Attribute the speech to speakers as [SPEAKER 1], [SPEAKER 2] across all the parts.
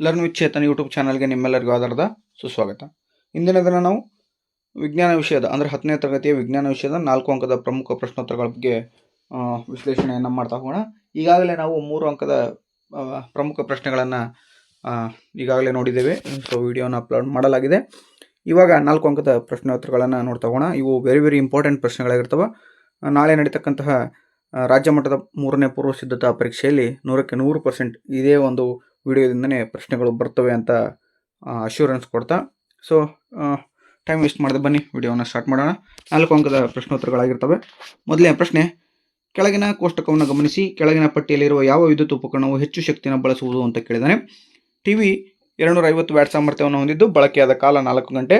[SPEAKER 1] Learn with Chetan YouTube ಚಾನಲ್ಗೆ ನಿಮ್ಮೆಲ್ಲರಿಗೂ ಆಧಾರದ ಸುಸ್ವಾಗತ. ಇಂದಿನ ದಿನ ನಾವು ವಿಜ್ಞಾನ ವಿಷಯದ ಅಂದರೆ 10ನೇ ತರಗತಿಯ ವಿಜ್ಞಾನ ವಿಷಯದ 4 ಅಂಕದ ಪ್ರಮುಖ ಪ್ರಶ್ನೋತ್ತರಗಳ ಬಗ್ಗೆ ವಿಶ್ಲೇಷಣೆಯನ್ನು ಮಾಡ್ತಾ ಹೋಗೋಣ. ಈಗಾಗಲೇ ನಾವು 3 ಅಂಕದ ಪ್ರಮುಖ ಪ್ರಶ್ನೆಗಳನ್ನು ಈಗಾಗಲೇ ನೋಡಿದ್ದೇವೆ. ಸೊ ವಿಡಿಯೋನ ಅಪ್ಲೋಡ್ ಮಾಡಲಾಗಿದೆ. ಇವಾಗ 4 ಅಂಕದ ಪ್ರಶ್ನೋತ್ತರಗಳನ್ನು ನೋಡ್ತಾ ಹೋಗೋಣ. ಇವು ವೆರಿ ಇಂಪಾರ್ಟೆಂಟ್ ಪ್ರಶ್ನೆಗಳಾಗಿರ್ತವೆ. ನಾಳೆ ನಡೀತಕ್ಕಂತಹ ರಾಜ್ಯ ಮಟ್ಟದ 3ನೇ ಪೂರ್ವ ಸಿದ್ಧತಾ ಪರೀಕ್ಷೆಯಲ್ಲಿ 100ಕ್ಕೆ 100% ಇದೇ ಒಂದು ವಿಡಿಯೋದಿಂದನೇ ಪ್ರಶ್ನೆಗಳು ಬರ್ತವೆ ಅಂತ ಅಶ್ಯೂರೆನ್ಸ್ ಕೊಡ್ತಾ. ಸೊ ಟೈಮ್ ವೇಸ್ಟ್ ಮಾಡದೆ ಬನ್ನಿ ವಿಡಿಯೋನ ಸ್ಟಾರ್ಟ್ ಮಾಡೋಣ. 4 ಅಂಕದ ಪ್ರಶ್ನೋತ್ತರಗಳಾಗಿರ್ತವೆ. ಮೊದಲನೇ ಪ್ರಶ್ನೆ, ಕೆಳಗಿನ ಕೋಷ್ಟಕವನ್ನು ಗಮನಿಸಿ. ಕೆಳಗಿನ ಪಟ್ಟಿಯಲ್ಲಿರುವ ಯಾವ ವಿದ್ಯುತ್ ಉಪಕರಣವು ಹೆಚ್ಚು ಶಕ್ತಿಯನ್ನು ಬಳಸುವುದು ಅಂತ ಕೇಳಿದಾನೆ. ಟಿವಿ 250 ವ್ಯಾಟ್ ಸಾಮರ್ಥ್ಯವನ್ನು ಹೊಂದಿದ್ದು ಬಳಕೆಯಾದ ಕಾಲ 4 ಗಂಟೆ.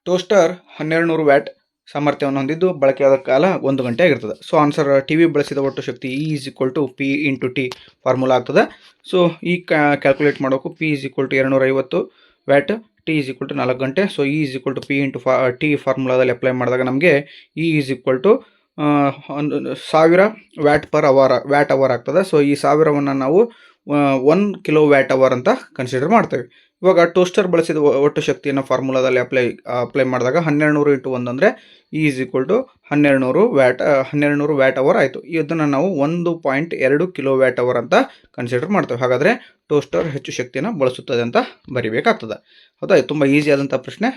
[SPEAKER 1] ಟೋಸ್ಟರ್ 1200 ವ್ಯಾಟ್ ಸಾಮರ್ಥ್ಯವನ್ನು ಹೊಂದಿದ್ದು ಬಳಕೆಯಾದ ಕಾಲ 1 ಗಂಟೆ ಆಗಿರ್ತದೆ. ಸೊ ಆನ್ಸರ್, ಟಿವಿ ಬಳಸಿದ ಒಟ್ಟು ಶಕ್ತಿ E = P × T ಫಾರ್ಮುಲಾ ಆಗ್ತದೆ. ಸೊ ಈ ಕ್ಯಾಲ್ಕುಲೇಟ್ ಮಾಡೋಕು P = 250 ವ್ಯಾಟ್, T = 4 ಗಂಟೆ. ಸೊ E = P × T ಫಾರ್ಮುಲಾದಲ್ಲಿ ಅಪ್ಲೈ ಮಾಡಿದಾಗ ನಮಗೆ E = 1000 ವ್ಯಾಟ್ ಅವರ್ ಆಗ್ತದೆ. ಸೊ ಈ 1000ವನ್ನು ನಾವು 1 ಕಿಲೋ ವ್ಯಾಟ್ ಅವರ್ ಅಂತ ಕನ್ಸಿಡರ್ ಮಾಡ್ತೇವೆ. ಇವಾಗ ಟೋಸ್ಟರ್ ಬಳಸಿದ ಒಟ್ಟು ಶಕ್ತಿಯನ್ನು ಫಾರ್ಮುಲಾದಲ್ಲಿ ಅಪ್ಲೈ ಮಾಡಿದಾಗ 1200 × 1 ಅಂದರೆ E = 1200 ವ್ಯಾಟ್ ಅವರ್ ಆಯಿತು. ಇದನ್ನು ನಾವು 1.2 ಕಿಲೋ ವ್ಯಾಟ್ ಅವರ್ ಅಂತ ಕನ್ಸಿಡರ್ ಮಾಡ್ತೇವೆ. ಹಾಗಾದರೆ ಟೋಸ್ಟರ್ ಹೆಚ್ಚು ಶಕ್ತಿಯನ್ನು ಬಳಸುತ್ತದೆ ಅಂತ ಬರಿಬೇಕಾಗ್ತದೆ. ಹೌದಾ? ಇದು ತುಂಬ ಈಸಿ ಆದಂಥ ಪ್ರಶ್ನೆ.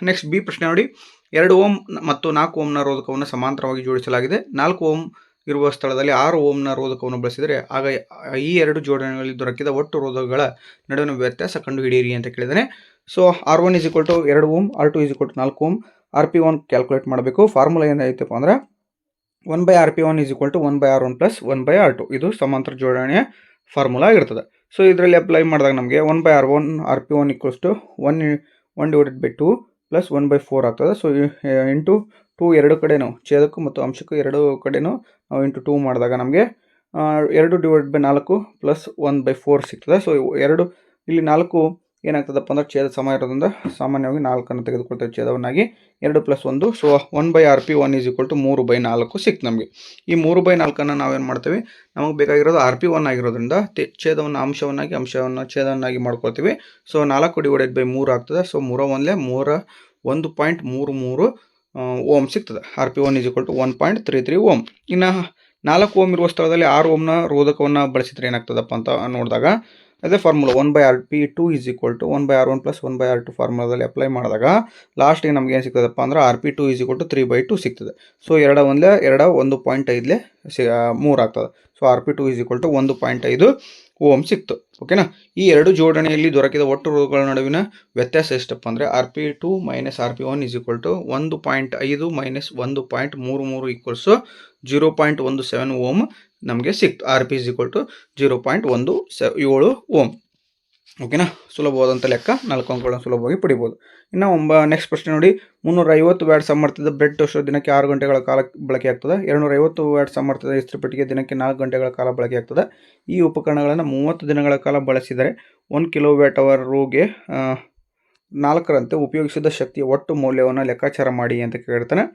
[SPEAKER 1] ನೆಕ್ಸ್ಟ್ ಬಿ ಪ್ರಶ್ನೆ ನೋಡಿ. 2 ಓಮ್ ಮತ್ತು 4 ಓಮ್ನ ರೋಧಕವನ್ನು ಸಮಾಂತರವಾಗಿ ಜೋಡಿಸಲಾಗಿದೆ. 4 ಓಮ್ ಇರುವ ಸ್ಥಳದಲ್ಲಿ 6 ಓಮ್ನ ರೋಧಕವನ್ನು ಬಳಸಿದರೆ ಆಗ ಈ 2 ಜೋಡಣೆಗಳಲ್ಲಿ ದೊರಕಿದ ಒಟ್ಟು ರೋಧಕಗಳ ನಡುವಿನ ವ್ಯತ್ಯಾಸ ಕಂಡುಹಿಡಿಯಿರಿ ಅಂತ ಕೇಳಿದ್ದಾನೆ. So R1 = 2 ohm, R2 = 4 ohm. RP1 calculate ಮಾಡಬೇಕು. ಫಾರ್ಮುಲಾ ಏನೈತಪ್ಪ ಅಂದರೆ 1/RP1 = 1/R1 + 1/R2. ಇದು ಸಮಾಂತರ ಜೋಡಣೆಯ ಫಾರ್ಮುಲಾ ಆಗಿರ್ತದೆ. ಸೊ ಇದರಲ್ಲಿ ಅಪ್ಲೈ ಮಾಡಿದಾಗ ನಮಗೆ 1/R1 RP1 = 1/2 + 1/4 ಆಗ್ತದೆ. ಸೊ ಇಂಟು 2 ಎರಡು ಕಡೆನೂ ಛೇದಕ್ಕೂ ಮತ್ತು ಅಂಶಕ್ಕೂ ಎರಡು ಕಡೆನೂ ನಾವು ಇಂಟು 2 ಮಾಡಿದಾಗ ನಮಗೆ 2/4 + 1/4 ಸಿಗ್ತದೆ. ಸೊ ಇಲ್ಲಿ 4 ಏನಾಗ್ತದಪ್ಪ ಅಂದ್ರೆ ಛೇದ ಸಮ ಇರೋದ್ರಿಂದ ಸಾಮಾನ್ಯವಾಗಿ 4 ತೆಗೆದುಕೊಳ್ತೇವೆ ಛೇದವನ್ನಾಗಿ. 2 + 1, ಸೊ 1/RP1 = 3/4 ಸಿಕ್ತು ನಮಗೆ. ಈ 3/4 ನಾವೇನು ಮಾಡ್ತೇವೆ, ನಮಗೆ ಬೇಕಾಗಿರೋದು RP1 ಆಗಿರೋದ್ರಿಂದ ಛೇದವನ್ನು ಅಂಶವನ್ನು ಛೇದವನ್ನಾಗಿ ಮಾಡ್ಕೊಳ್ತೀವಿ. ಸೊ 4 / 3 ಆಗ್ತದೆ. ಸೊ 3 1.33 ಓಮ್ ಸಿಗ್ತದೆ. RP1 = 1.33 ohm. ಇನ್ನು 4 ಓಮ್ ಇರುವ ಸ್ಥಳದಲ್ಲಿ 6 ಓಮ್ನ ರೋಧಕವನ್ನು ಬಳಸಿದರೆ ಏನಾಗ್ತದಪ್ಪ ಅಂತ ನೋಡಿದಾಗ ಅದೇ formula 1/RP2 = 1/R1 + 1/R2 ಫಾರ್ಮುಲಾದಲ್ಲಿ apply ಮಾಡಿದಾಗ ಲಾಸ್ಟಿಗೆ ನಮ್ಗೆ ಏನು ಸಿಗ್ತದಪ್ಪ ಅಂದ್ರೆ RP2 = 3/2 ಸಿಗ್ತದೆ. ಸೊ 2 1.5 3 ಆಗ್ತದೆ. ಸೊ RP2 = 1.5 ಓಮ್ ಸಿಕ್ತು. ಓಕೆನಾ? ಈ 2 ಜೋಡಣೆಯಲ್ಲಿ ದೊರಕಿದ ಒಟ್ಟು ರೋಧಕಗಳ ನಡುವಿನ ವ್ಯತ್ಯಾಸ ಎಷ್ಟಪ್ಪ ಅಂದರೆ RP2 - RP1 = 1.5 - 1.33 = 0.17 ಓಮ್ ನಮಗೆ ಸಿಕ್ತು. RP = 0.17 ohm. ಓಕೆನಾ? ಸುಲಭವಾದಂಥ ಲೆಕ್ಕ. 4 ಅಂಕಗಳನ್ನು ಸುಲಭವಾಗಿ ಪಡಿಬೋದು. ಇನ್ನು ನೆಕ್ಸ್ಟ್ ಪ್ರಶ್ನೆ ನೋಡಿ. 350 ವ್ಯಾಟ್ ಸಾಮರ್ಥ್ಯದ ಬ್ರೆಡ್ ಟೋಸ್ಟರ್ ದಿನಕ್ಕೆ 6 ಗಂಟೆಗಳ ಕಾಲ ಬಳಕೆ ಆಗ್ತದೆ. 250 ವ್ಯಾಟ್ ಸಾಮರ್ಥ್ಯದ ಇಸ್ತ್ರಿಪೆಟ್ಟಿಗೆ ದಿನಕ್ಕೆ 4 ಗಂಟೆಗಳ ಕಾಲ ಬಳಕೆ ಆಗ್ತದೆ. ಈ ಉಪಕರಣಗಳನ್ನು 30 ದಿನಗಳ ಕಾಲ ಬಳಸಿದರೆ 1 ಕಿಲೋ ವ್ಯಾಟ್ ಅವರ್ಗೆ 4ರಂತೆ ಉಪಯೋಗಿಸಿದ ಶಕ್ತಿಯ ಒಟ್ಟು ಮೌಲ್ಯವನ್ನು ಲೆಕ್ಕಾಚಾರ ಮಾಡಿ ಅಂತ ಕೇಳ್ತಾನೆ.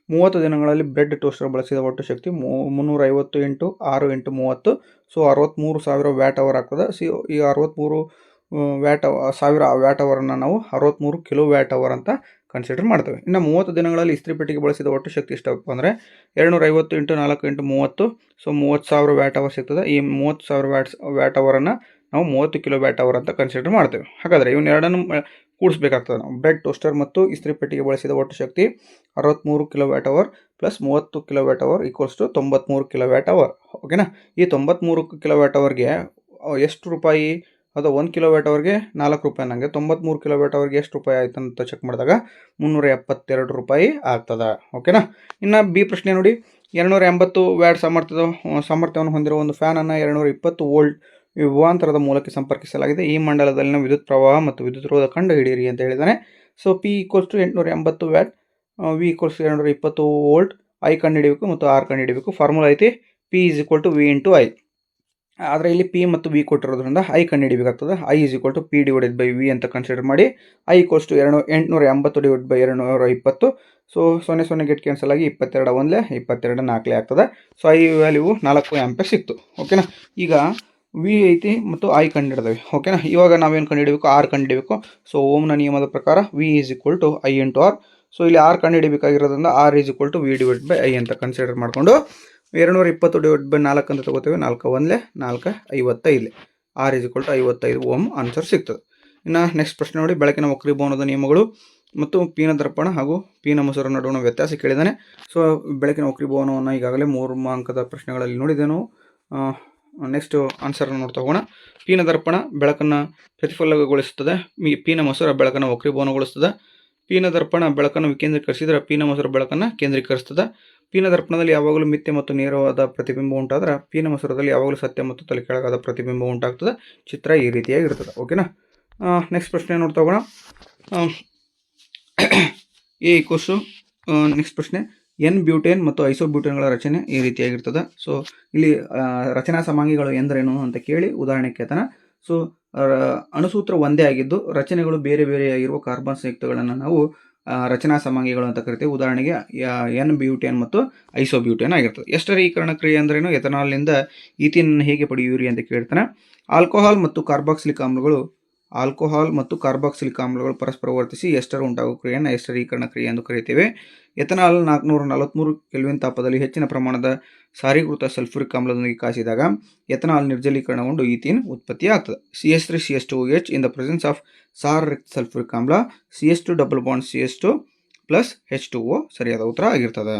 [SPEAKER 1] 30 ದಿನಗಳಲ್ಲಿ ಬ್ರೆಡ್ ಟೋಸ್ಟರ್ ಬಳಸಿದ ಒಟ್ಟು ಶಕ್ತಿ 350 × 6 × 30, ಸೊ 63,000 ವ್ಯಾಟ್ ಅವರ್ ಆಗ್ತದೆ. ಸೊ ಈ 63,000 ವ್ಯಾಟ್ ಅವರನ್ನು ನಾವು 63 ಕಿಲೋ ವ್ಯಾಟ್ ಅವರ್ ಅಂತ ಕನ್ಸಿಡರ್ ಮಾಡ್ತೇವೆ. ಇನ್ನು 30 ದಿನಗಳಲ್ಲಿ ಇಸ್ತ್ರಿಪೆಟ್ಟಿಗೆ ಬಳಸಿದ ಒಟ್ಟು ಶಕ್ತಿ ಎಷ್ಟಪ್ಪ ಅಂದರೆ 250 × 4 × 30, ಸೊ 30,000 ವ್ಯಾಟ್ ಅವರ್ ಸಿಗ್ತದೆ. ಈ 30,000 ವ್ಯಾಟ್ ಅವರನ್ನು ನಾವು 30 ಕಿಲೋ ವ್ಯಾಟ್ ಅವರ್ ಅಂತ ಕನ್ಸಿಡರ್ ಮಾಡ್ತೇವೆ. ಹಾಗಾದರೆ ಇವನ್ನೆರಡನ್ನು ಕೂಡಿಸ್ಬೇಕಾಗ್ತದೆ ನಾವು. ಬ್ರೆಡ್ ಟೋಸ್ಟರ್ ಮತ್ತು ಇಸ್ತ್ರಿಪೆಟ್ಟಿಗೆ ಬಳಸಿದ ಒಟ್ಟು ಶಕ್ತಿ 63 kilo watt hour + 30 kilo watt hour = 93 kilo watt hour. ಓಕೆನಾ? ಈ 93 ಕಿಲೋ ವ್ಯಾಟ್ ಅವರ್ಗೆ ಎಷ್ಟು ರೂಪಾಯಿ? ಅದು 1 ಕಿಲೋ ವ್ಯಾಟ್ ಅವರ್ಗೆ 4 ರೂಪಾಯಿ. ನನಗೆ 93 ಕಿಲೋ ವ್ಯಾಟ್ ಅವರ್ಗೆ ಎಷ್ಟು ರೂಪಾಯಿ ಆಯ್ತು ಅಂತ ಚೆಕ್ ಮಾಡಿದಾಗ 372 ರೂಪಾಯಿ ಆಗ್ತದೆ. ಓಕೆನಾ? ಇನ್ನು ಬಿ ಪ್ರಶ್ನೆ ನೋಡಿ. 280 ವ್ಯಾಟ್ ಸಾಮರ್ಥ್ಯವನ್ನು ಹೊಂದಿರುವ ಒಂದು ಫ್ಯಾನನ್ನು 220 ವೋಲ್ಟ್ ವಿಭವಾಂತರದ ಮೂಲಕ್ಕೆ ಸಂಪರ್ಕಿಸಲಾಗಿದೆ. ಈ ಮಂಡಲದಲ್ಲಿನ ವಿದ್ಯುತ್ ಪ್ರವಾಹ ಮತ್ತು ವಿದ್ಯುತ್ ರೋಧ ಕಂಡುಹಿಡಿಯಿರಿ ಅಂತ ಹೇಳಿದ್ದಾನೆ. So P = 880 watt, V = 220 volt. I ಕಂಡುಹಿಡಿಯಬೇಕು ಮತ್ತು R ಕಂಡುಹಿಡಿಯಬೇಕು. ಫಾರ್ಮುಲಾ ಐತಿ P = V × I. ಆದರೆ ಇಲ್ಲಿ P ಮತ್ತು V ಕೊಟ್ಟಿರೋದ್ರಿಂದ I ಕಂಡುಹಿಡಿಯಬೇಕಾಗ್ತದೆ. I = P/V ಅಂತ ಕನ್ಸಿಡರ್ ಮಾಡಿ. I = 880 / 220. ಸೊ 0 ಗೆಟ್ ಕ್ಯಾನ್ಸಲ್ ಆಗಿ 22 1 22 4 ಆಗ್ತದೆ. ಸೊ I ವ್ಯಾಲ್ಯೂ 4 ಆಂಪಿಯರ್ ಸಿಕ್ತು. ಓಕೆನಾ? ಈಗ ವಿ ಐತಿ ಮತ್ತು ಐ ಕಂಡುಹಿಡಿದವೆ. ಓಕೆನಾ. ಇವಾಗ ನಾವೇನು ಕಂಡುಹಿಡಬೇಕು, ಆರ್ ಕಂಡುಹಿಡಬೇಕು. ಸೊ ಓಮ್ನ ನಿಯಮದ ಪ್ರಕಾರ V is equal to I into R. So ಇಲ್ಲಿ ಆರ್ ಕಂಡುಹಿಡಬೇಕಾಗಿರೋದ್ರಿಂದ R is equal to V divide by I ಅಂತ ಕನ್ಸಿಡರ್ ಮಾಡಿಕೊಂಡು 220 ಡಿವೈಡ್ ಬೈ 4 ಅಂತ ತಗೋತೇವೆ. 4 1 4 55 R is equal to 55 ohm answer ಸಿಗ್ತದೆ. ಇನ್ನು ನೆಕ್ಸ್ಟ್ ಪ್ರಶ್ನೆ ನೋಡಿ, ಬೆಳಕಿನ ವಕ್ರೀಭವನದ ನಿಯಮಗಳು ಮತ್ತು ಪೀನ ದರ್ಪಣ ಹಾಗೂ ಪೀನ ಮೊಸರು ನಡುವಣ ವ್ಯತ್ಯಾಸ ಕೇಳಿದ್ದಾನೆ. ಸೊ ಬೆಳಕಿನ ವಕ್ರೀಭವನವನ್ನು ಈಗಾಗಲೇ 3 ಅಂಕದ ಪ್ರಶ್ನೆಗಳಲ್ಲಿ ನೋಡಿದ್ದೇವೆ. ನೆಕ್ಸ್ಟ್ ಆನ್ಸರ್ನ ನೋಡ್ತಾ ಹೋಗೋಣ. ಪೀನ ದರ್ಪಣ ಬೆಳಕನ್ನು ಪ್ರತಿಫಲಗೊಳಿಸುತ್ತದೆ, ಪೀನ ಮೊಸರು ಬೆಳಕನ್ನು ವಕ್ರೀಭವನಗೊಳಿಸ್ತದೆ. ಪೀನ ದರ್ಪಣ ಬೆಳಕನ್ನು ವಿಕೇಂದ್ರೀಕರಿಸಿದರೆ ಪೀನ ಮೊಸರು ಬೆಳಕನ್ನು ಕೇಂದ್ರೀಕರಿಸ್ತದೆ. ಪೀನ ದರ್ಪಣದಲ್ಲಿ ಯಾವಾಗಲೂ ಮಿಥ್ಯ ಮತ್ತು ನೇರವಾದ ಪ್ರತಿಬಿಂಬ ಉಂಟಾದ್ರೆ ಪೀನ ಮೊಸರದಲ್ಲಿ ಯಾವಾಗಲೂ ಸತ್ಯ ಮತ್ತು ತಲೆಕೆಳಗಾದ ಪ್ರತಿಬಿಂಬ ಉಂಟಾಗ್ತದೆ. ಚಿತ್ರ ಈ ರೀತಿಯಾಗಿರ್ತದೆ. ಓಕೆನಾ. ನೆಕ್ಸ್ಟ್ ಪ್ರಶ್ನೆ ನೋಡ್ತಾ ಹೋಗೋಣ. ಎ ಈಕ್ವಲ್ಸು ನೆಕ್ಸ್ಟ್ ಪ್ರಶ್ನೆ, ಎನ್ ಬ್ಯೂಟೇನ್ ಮತ್ತು ಐಸೋಬ್ಯೂಟೇನ್ಗಳ ರಚನೆ ಈ ರೀತಿಯಾಗಿರ್ತದೆ. ಸೊ ಇಲ್ಲಿ ರಚನಾ ಸಮಾಂಗಿಗಳು ಎಂದರೇನು ಅಂತ ಕೇಳಿ ಉದಾಹರಣೆ ಕೇಳ್ತಾನೆ. ಸೊ ಅಣುಸೂತ್ರ ಒಂದೇ ಆಗಿದ್ದು ರಚನೆಗಳು ಬೇರೆ ಬೇರೆಯಾಗಿರುವ ಕಾರ್ಬನ್ ಸಂಯುಕ್ತಗಳನ್ನು ನಾವು ರಚನಾ ಸಮಾಂಗಿಗಳು ಅಂತ ಕರಿತೀವಿ. ಉದಾಹರಣೆಗೆ ಎನ್ ಬ್ಯೂಟೇನ್ ಮತ್ತು ಐಸೋಬ್ಯೂಟೇನ್ ಆಗಿರ್ತದೆ. ಎಸ್ಟರೀಕರಣ ಕ್ರಿಯೆ ಅಂದ್ರೇನು, ಎಥನಾಲ್ನಿಂದ ಈಥೀನ್ ಹೇಗೆ ಪಡೆಯುವಿರಿ ಅಂತ ಕೇಳ್ತಾನೆ. ಆಲ್ಕೋಹಾಲ್ ಮತ್ತು ಕಾರ್ಬಾಕ್ಸಿಲಿಕ್ ಆಮ್ಲಗಳು ಪರಸ್ಪರ ವರ್ತಿಸಿ ಎಸ್ಟರ್ ಉಂಟಾಗುವ ಕ್ರಿಯೆಯನ್ನು ಎಸ್ಟರೀಕರಣ ಕ್ರಿಯೆ ಎಂದು ಕರೀತೇವೆ. ಎಥನಾಲ್ 443 ಕೆಲ್ವಿನ್ ತಾಪದಲ್ಲಿ ಹೆಚ್ಚಿನ ಪ್ರಮಾಣದ ಸಾರೀಕೃತ ಸಲ್ಫ್ಯೂರಿಕ್ ಆಮ್ಲದೊಂದಿಗೆ ಕಾಯಿಸಿದಾಗ ಎಥನಾಲ್ ನಿರ್ಜಲೀಕರಣಗೊಂಡು ಈಥೀನ್ ಉತ್ಪತ್ತಿಯಾಗ್ತದೆ. CH3CH2OH in the presence of ಸಾರ ಸಲ್ಫ್ಯೂರಿಕ್ ಆಮ್ಲ CH2 double bond CH2 plus H2O ಸರಿಯಾದ ಉತ್ತರ ಆಗಿರ್ತದೆ.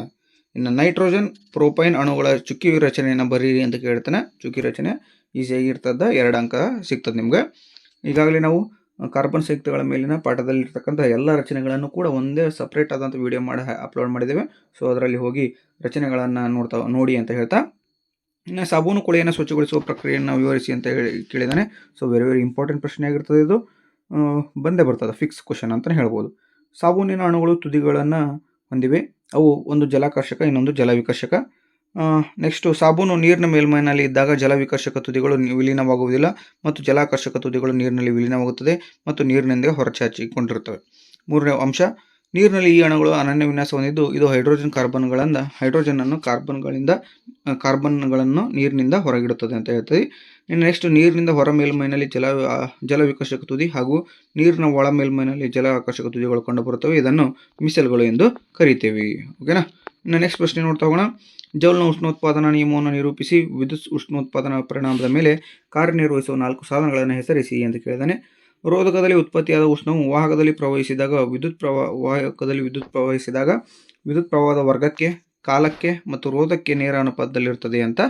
[SPEAKER 1] ಇನ್ನು ನೈಟ್ರೋಜನ್ ಪ್ರೋಪೈನ್ ಅಣುಗಳ ಚುಕ್ಕಿ ರಚನೆಯನ್ನು ಬರೀರಿ ಅಂತ ಕೇಳ್ತಾನೆ. ಚುಕ್ಕಿ ರಚನೆ ಈಸಿಯಾಗಿರ್ತದೆ, 2 ಅಂಕ ಸಿಗ್ತದೆ ನಿಮ್ಗೆ. ಈಗಾಗಲೇ ನಾವು ಕಾರ್ಬನ್ ಸಂಯುಕ್ತಗಳ ಮೇಲಿನ ಪಾಠದಲ್ಲಿರ್ತಕ್ಕಂಥ ಎಲ್ಲ ರಚನೆಗಳನ್ನು ಕೂಡ ಒಂದೇ ಸಪ್ರೇಟ್ ಆದಂಥ ವಿಡಿಯೋ ಮಾಡಿ ಅಪ್ಲೋಡ್ ಮಾಡಿದ್ದೇವೆ. ಸೊ ಅದರಲ್ಲಿ ಹೋಗಿ ರಚನೆಗಳನ್ನು ನೋಡಿ ಅಂತ ಹೇಳ್ತಾ, ಇನ್ನು ಸಾಬೂನು ಕೊಳೆಯನ್ನು ಸ್ವಚ್ಛಗೊಳಿಸುವ ಪ್ರಕ್ರಿಯೆಯನ್ನು ವಿವರಿಸಿ ಅಂತ ಕೇಳಿದ್ದಾನೆ. ಸೊ ವೆರಿ ಇಂಪಾರ್ಟೆಂಟ್ ಪ್ರಶ್ನೆ ಆಗಿರ್ತದೆ ಇದು. ಬಂದೇ ಬರ್ತದೆ, ಫಿಕ್ಸ್ ಕ್ವಶನ್ ಅಂತಲೇ ಹೇಳ್ಬೋದು. ಸಾಬೂನಿನ ಅಣುಗಳು ತುದಿಗಳನ್ನು ಹೊಂದಿವೆ. ಅವು ಒಂದು ಜಲಾಕರ್ಷಕ, ಇನ್ನೊಂದು ಜಲವಿಕರ್ಷಕ. ನೆಕ್ಸ್ಟು ಸಾಬೂನು ನೀರಿನ ಮೇಲ್ಮೈನಲ್ಲಿ ಇದ್ದಾಗ ಜಲವಿಕರ್ಷಕ ತುದಿಗಳು ವಿಲೀನವಾಗುವುದಿಲ್ಲ ಮತ್ತು ಜಲಾಕರ್ಷಕ ತುದಿಗಳು ನೀರಿನಲ್ಲಿ ವಿಲೀನವಾಗುತ್ತದೆ ಮತ್ತು ನೀರಿನಿಂದ ಹೊರಚಾಚಿಕೊಂಡಿರುತ್ತವೆ. 3ನೇ ಅಂಶ, ನೀರಿನಲ್ಲಿ ಈ ಅಣುಗಳು ಅನನ್ಯ ವಿನ್ಯಾಸ ಹೊಂದಿದ್ದು ಇದು ಹೈಡ್ರೋಜನನ್ನು ಕಾರ್ಬನ್ಗಳನ್ನು ನೀರಿನಿಂದ ಹೊರಗಿಡುತ್ತದೆ ಅಂತ ಹೇಳ್ತೀವಿ. ಇನ್ನು ನೆಕ್ಸ್ಟ್, ನೀರಿನಿಂದ ಹೊರ ಮೇಲ್ಮೈನಲ್ಲಿ ಜಲವಿಕರ್ಷಕ ತುದಿ ಹಾಗೂ ನೀರಿನ ಒಳ ಮೇಲ್ಮೈನಲ್ಲಿ ಜಲ ಆಕರ್ಷಕ ತುದಿಗಳು ಕಂಡುಬರುತ್ತವೆ. ಇದನ್ನು ಮಿಸೆಲ್ಗಳು ಎಂದು ಕರಿತೀವಿ. ಓಕೆನಾ. ಇನ್ನು ನೆಕ್ಸ್ಟ್ ಪ್ರಶ್ನೆ ನೋಡ್ತಾ ಹೋಗೋಣ. ಜೌಲ್ನ ಉಷ್ಣೋತ್ಪಾದನಾ ನಿಯಮವನ್ನು ನಿರೂಪಿಸಿ ವಿದ್ಯುತ್ ಉಷ್ಣೋತ್ಪಾದನಾ ಪರಿಣಾಮದ ಮೇಲೆ ಕಾರ್ಯನಿರ್ವಹಿಸುವ 4 ಸಾಧನಗಳನ್ನು ಹೆಸರಿಸಿ ಅಂತ ಕೇಳಿದಾನೆ. ರೋಧಕದಲ್ಲಿ ಉತ್ಪತ್ತಿಯಾದ ಉಷ್ಣವು ವಾಹಕದಲ್ಲಿ ಪ್ರವಹಿಸಿದಾಗ ವಿದ್ಯುತ್ ಪ್ರವಾಹದ ವರ್ಗಕ್ಕೆ, ಕಾಲಕ್ಕೆ ಮತ್ತು ರೋಧಕ್ಕೆ ನೇರ ಅನುಪಾತದಲ್ಲಿರುತ್ತದೆ ಅಂತ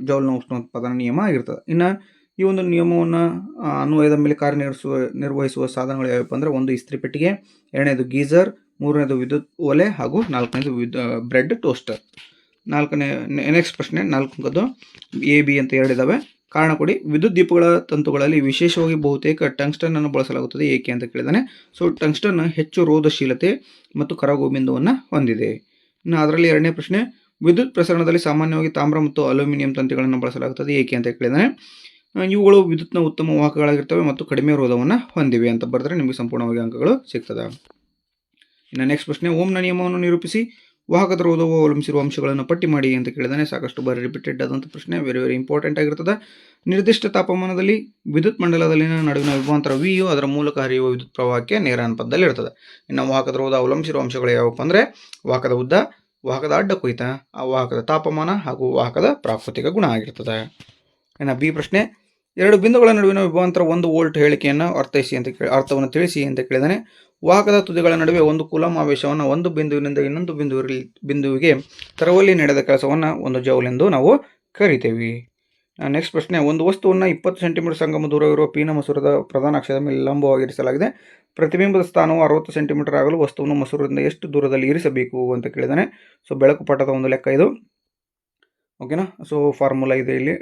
[SPEAKER 1] ಜೌಲ್ನ ಉಷ್ಣೋತ್ಪಾದನಾ ನಿಯಮ ಆಗಿರ್ತದೆ. ಇನ್ನು ಈ ಒಂದು ನಿಯಮವನ್ನು ಅನ್ವಯದ ಮೇಲೆ ಕಾರ್ಯನಿರ್ವಹಿಸುವ ಸಾಧನಗಳು ಯಾವಪ್ಪ ಅಂದರೆ, 1 ಇಸ್ತ್ರಿ ಪೆಟ್ಟಿಗೆ, 2ನೇದು ಗೀಸರ್, 3ನೇದು ವಿದ್ಯುತ್ ಒಲೆ ಹಾಗೂ 4ನೇದು ಬ್ರೆಡ್ ಟೋಸ್ಟರ್. ನೆಕ್ಸ್ಟ್ ಪ್ರಶ್ನೆ 4 ಎ ಬಿ ಅಂತ 2 ಇದ್ದಾವೆ. ಕಾರಣ ಕೊಡಿ. ವಿದ್ಯುತ್ ದೀಪಗಳ ತಂತುಗಳಲ್ಲಿ ವಿಶೇಷವಾಗಿ ಬಹುತೇಕ ಟಂಗ್ಸ್ಟನ್ ಅನ್ನು ಬಳಸಲಾಗುತ್ತದೆ, ಏಕೆ ಅಂತ ಕೇಳಿದಾನೆ. ಸೊ ಟಂಗ್ಸ್ಟನ್ ಹೆಚ್ಚು ರೋಧಶೀಲತೆ ಮತ್ತು ಕರಗುವ ಬಿಂದುವನ್ನು ಹೊಂದಿದೆ. ಇನ್ನು ಅದರಲ್ಲಿ 2ನೇ ಪ್ರಶ್ನೆ, ವಿದ್ಯುತ್ ಪ್ರಸರಣದಲ್ಲಿ ಸಾಮಾನ್ಯವಾಗಿ ತಾಮ್ರ ಮತ್ತು ಅಲ್ಯೂಮಿನಿಯಂ ತಂತಿಗಳನ್ನು ಬಳಸಲಾಗುತ್ತದೆ, ಏಕೆ ಅಂತ ಕೇಳಿದಾನೆ. ಇವುಗಳು ವಿದ್ಯುತ್ನ ಉತ್ತಮ ವಾಹಕಗಳಾಗಿರ್ತವೆ ಮತ್ತು ಕಡಿಮೆ ರೋಧವನ್ನು ಹೊಂದಿವೆ ಅಂತ ಬರೆದ್ರೆ ನಿಮಗೆ ಸಂಪೂರ್ಣವಾಗಿ ಅಂಕಗಳು ಸಿಗ್ತದೆ. ಇನ್ನು ನೆಕ್ಸ್ಟ್ ಪ್ರಶ್ನೆ, ಓಮ್ನ ನಿಯಮವನ್ನು ನಿರೂಪಿಸಿ ವಾಹಕದ ರೋಧವು ಅವಲಂಬಿಸಿರುವ ಅಂಶಗಳನ್ನು ಪಟ್ಟಿ ಮಾಡಿ ಅಂತ ಕೇಳಿದಾನೆ. ಸಾಕಷ್ಟು ಬಾರಿ ರಿಪೀಟೆಡ್ ಆದಂಥ ಪ್ರಶ್ನೆ, ವೆರಿ ಇಂಪಾರ್ಟೆಂಟ್ ಆಗಿರ್ತದೆ. ನಿರ್ದಿಷ್ಟ ತಾಪಮಾನದಲ್ಲಿ ವಿದ್ಯುತ್ ಮಂಡಲದಲ್ಲಿನ ನಡುವಿನ ವಿಭವಾಂತರ ವಿಯು ಅದರ ಮೂಲಕ ಹರಿಯುವ ವಿದ್ಯುತ್ ಪ್ರವಾಹಕ್ಕೆ ನೇರ ಅನುಪಾತದಲ್ಲಿ ಇರ್ತದೆ. ಇನ್ನು ವಾಹಕದ ರೋಧ ಅವಲಂಬಿಸಿರುವ ಅಂಶಗಳು ಯಾವಪ್ಪ ಅಂದರೆ, ವಾಹಕದ ಉದ್ದ, ವಾಹಕದ ಅಡ್ಡ ಕೊಯ್ತ, ವಾಹಕದ ತಾಪಮಾನ ಹಾಗೂ ವಾಹಕದ ಪ್ರಾಕೃತಿಕ ಗುಣ ಆಗಿರ್ತದೆ. ಇನ್ನು ಬಿ ಪ್ರಶ್ನೆ, 2 ಬಿಂದುಗಳ ನಡುವಿನ ವಿಭವಾಂತರ 1 ವೋಲ್ಟ್ ಹೇಳಿಕೆಯನ್ನು ಅರ್ಥವನ್ನು ತಿಳಿಸಿ ಅಂತ ಕೇಳಿದಾನೆ. ವಾಹಕದ ತುದಿಗಳ ನಡುವೆ 1 ಕೂಲಂಬ್ ಆವೇಶವನ್ನು ಒಂದು ಬಿಂದುವಿನಿಂದ ಇನ್ನೊಂದು ಬಿಂದುವಿಗೆ ತರುವಲ್ಲಿ ನಡೆದ ಕೆಲಸವನ್ನು 1 ಜೌಲ್ ಎಂದು ನಾವು ಕರಿತೇವೆ. ನೆಕ್ಸ್ಟ್ ಪ್ರಶ್ನೆ, ಒಂದು ವಸ್ತುವನ್ನು 20 ಸೆಂಟಿಮೀಟರ್ ಸಂಗಮ ದೂರವಿರುವ ಪೀನ ಮಸೂರದ ಪ್ರಧಾನ ಅಕ್ಷದ ಮೇಲೆ ಲಂಬವಾಗಿ ಇರಿಸಲಾಗಿದೆ. ಪ್ರತಿಬಿಂಬದ ಸ್ಥಾನವು 60 ಸೆಂಟಿಮೀಟರ್ ಆಗಲು ವಸ್ತುವನ್ನು ಮಸೂರದಿಂದ ಎಷ್ಟು ದೂರದಲ್ಲಿ ಇರಿಸಬೇಕು ಅಂತ ಕೇಳಿದಾನೆ. ಸೊ ಬೆಳಕು ಪಟದ ಒಂದು ಲೆಕ್ಕ ಇದು. ಓಕೆನಾ. ಸೊ ಫಾರ್ಮುಲಾ ಇದೆ, ಇಲ್ಲಿ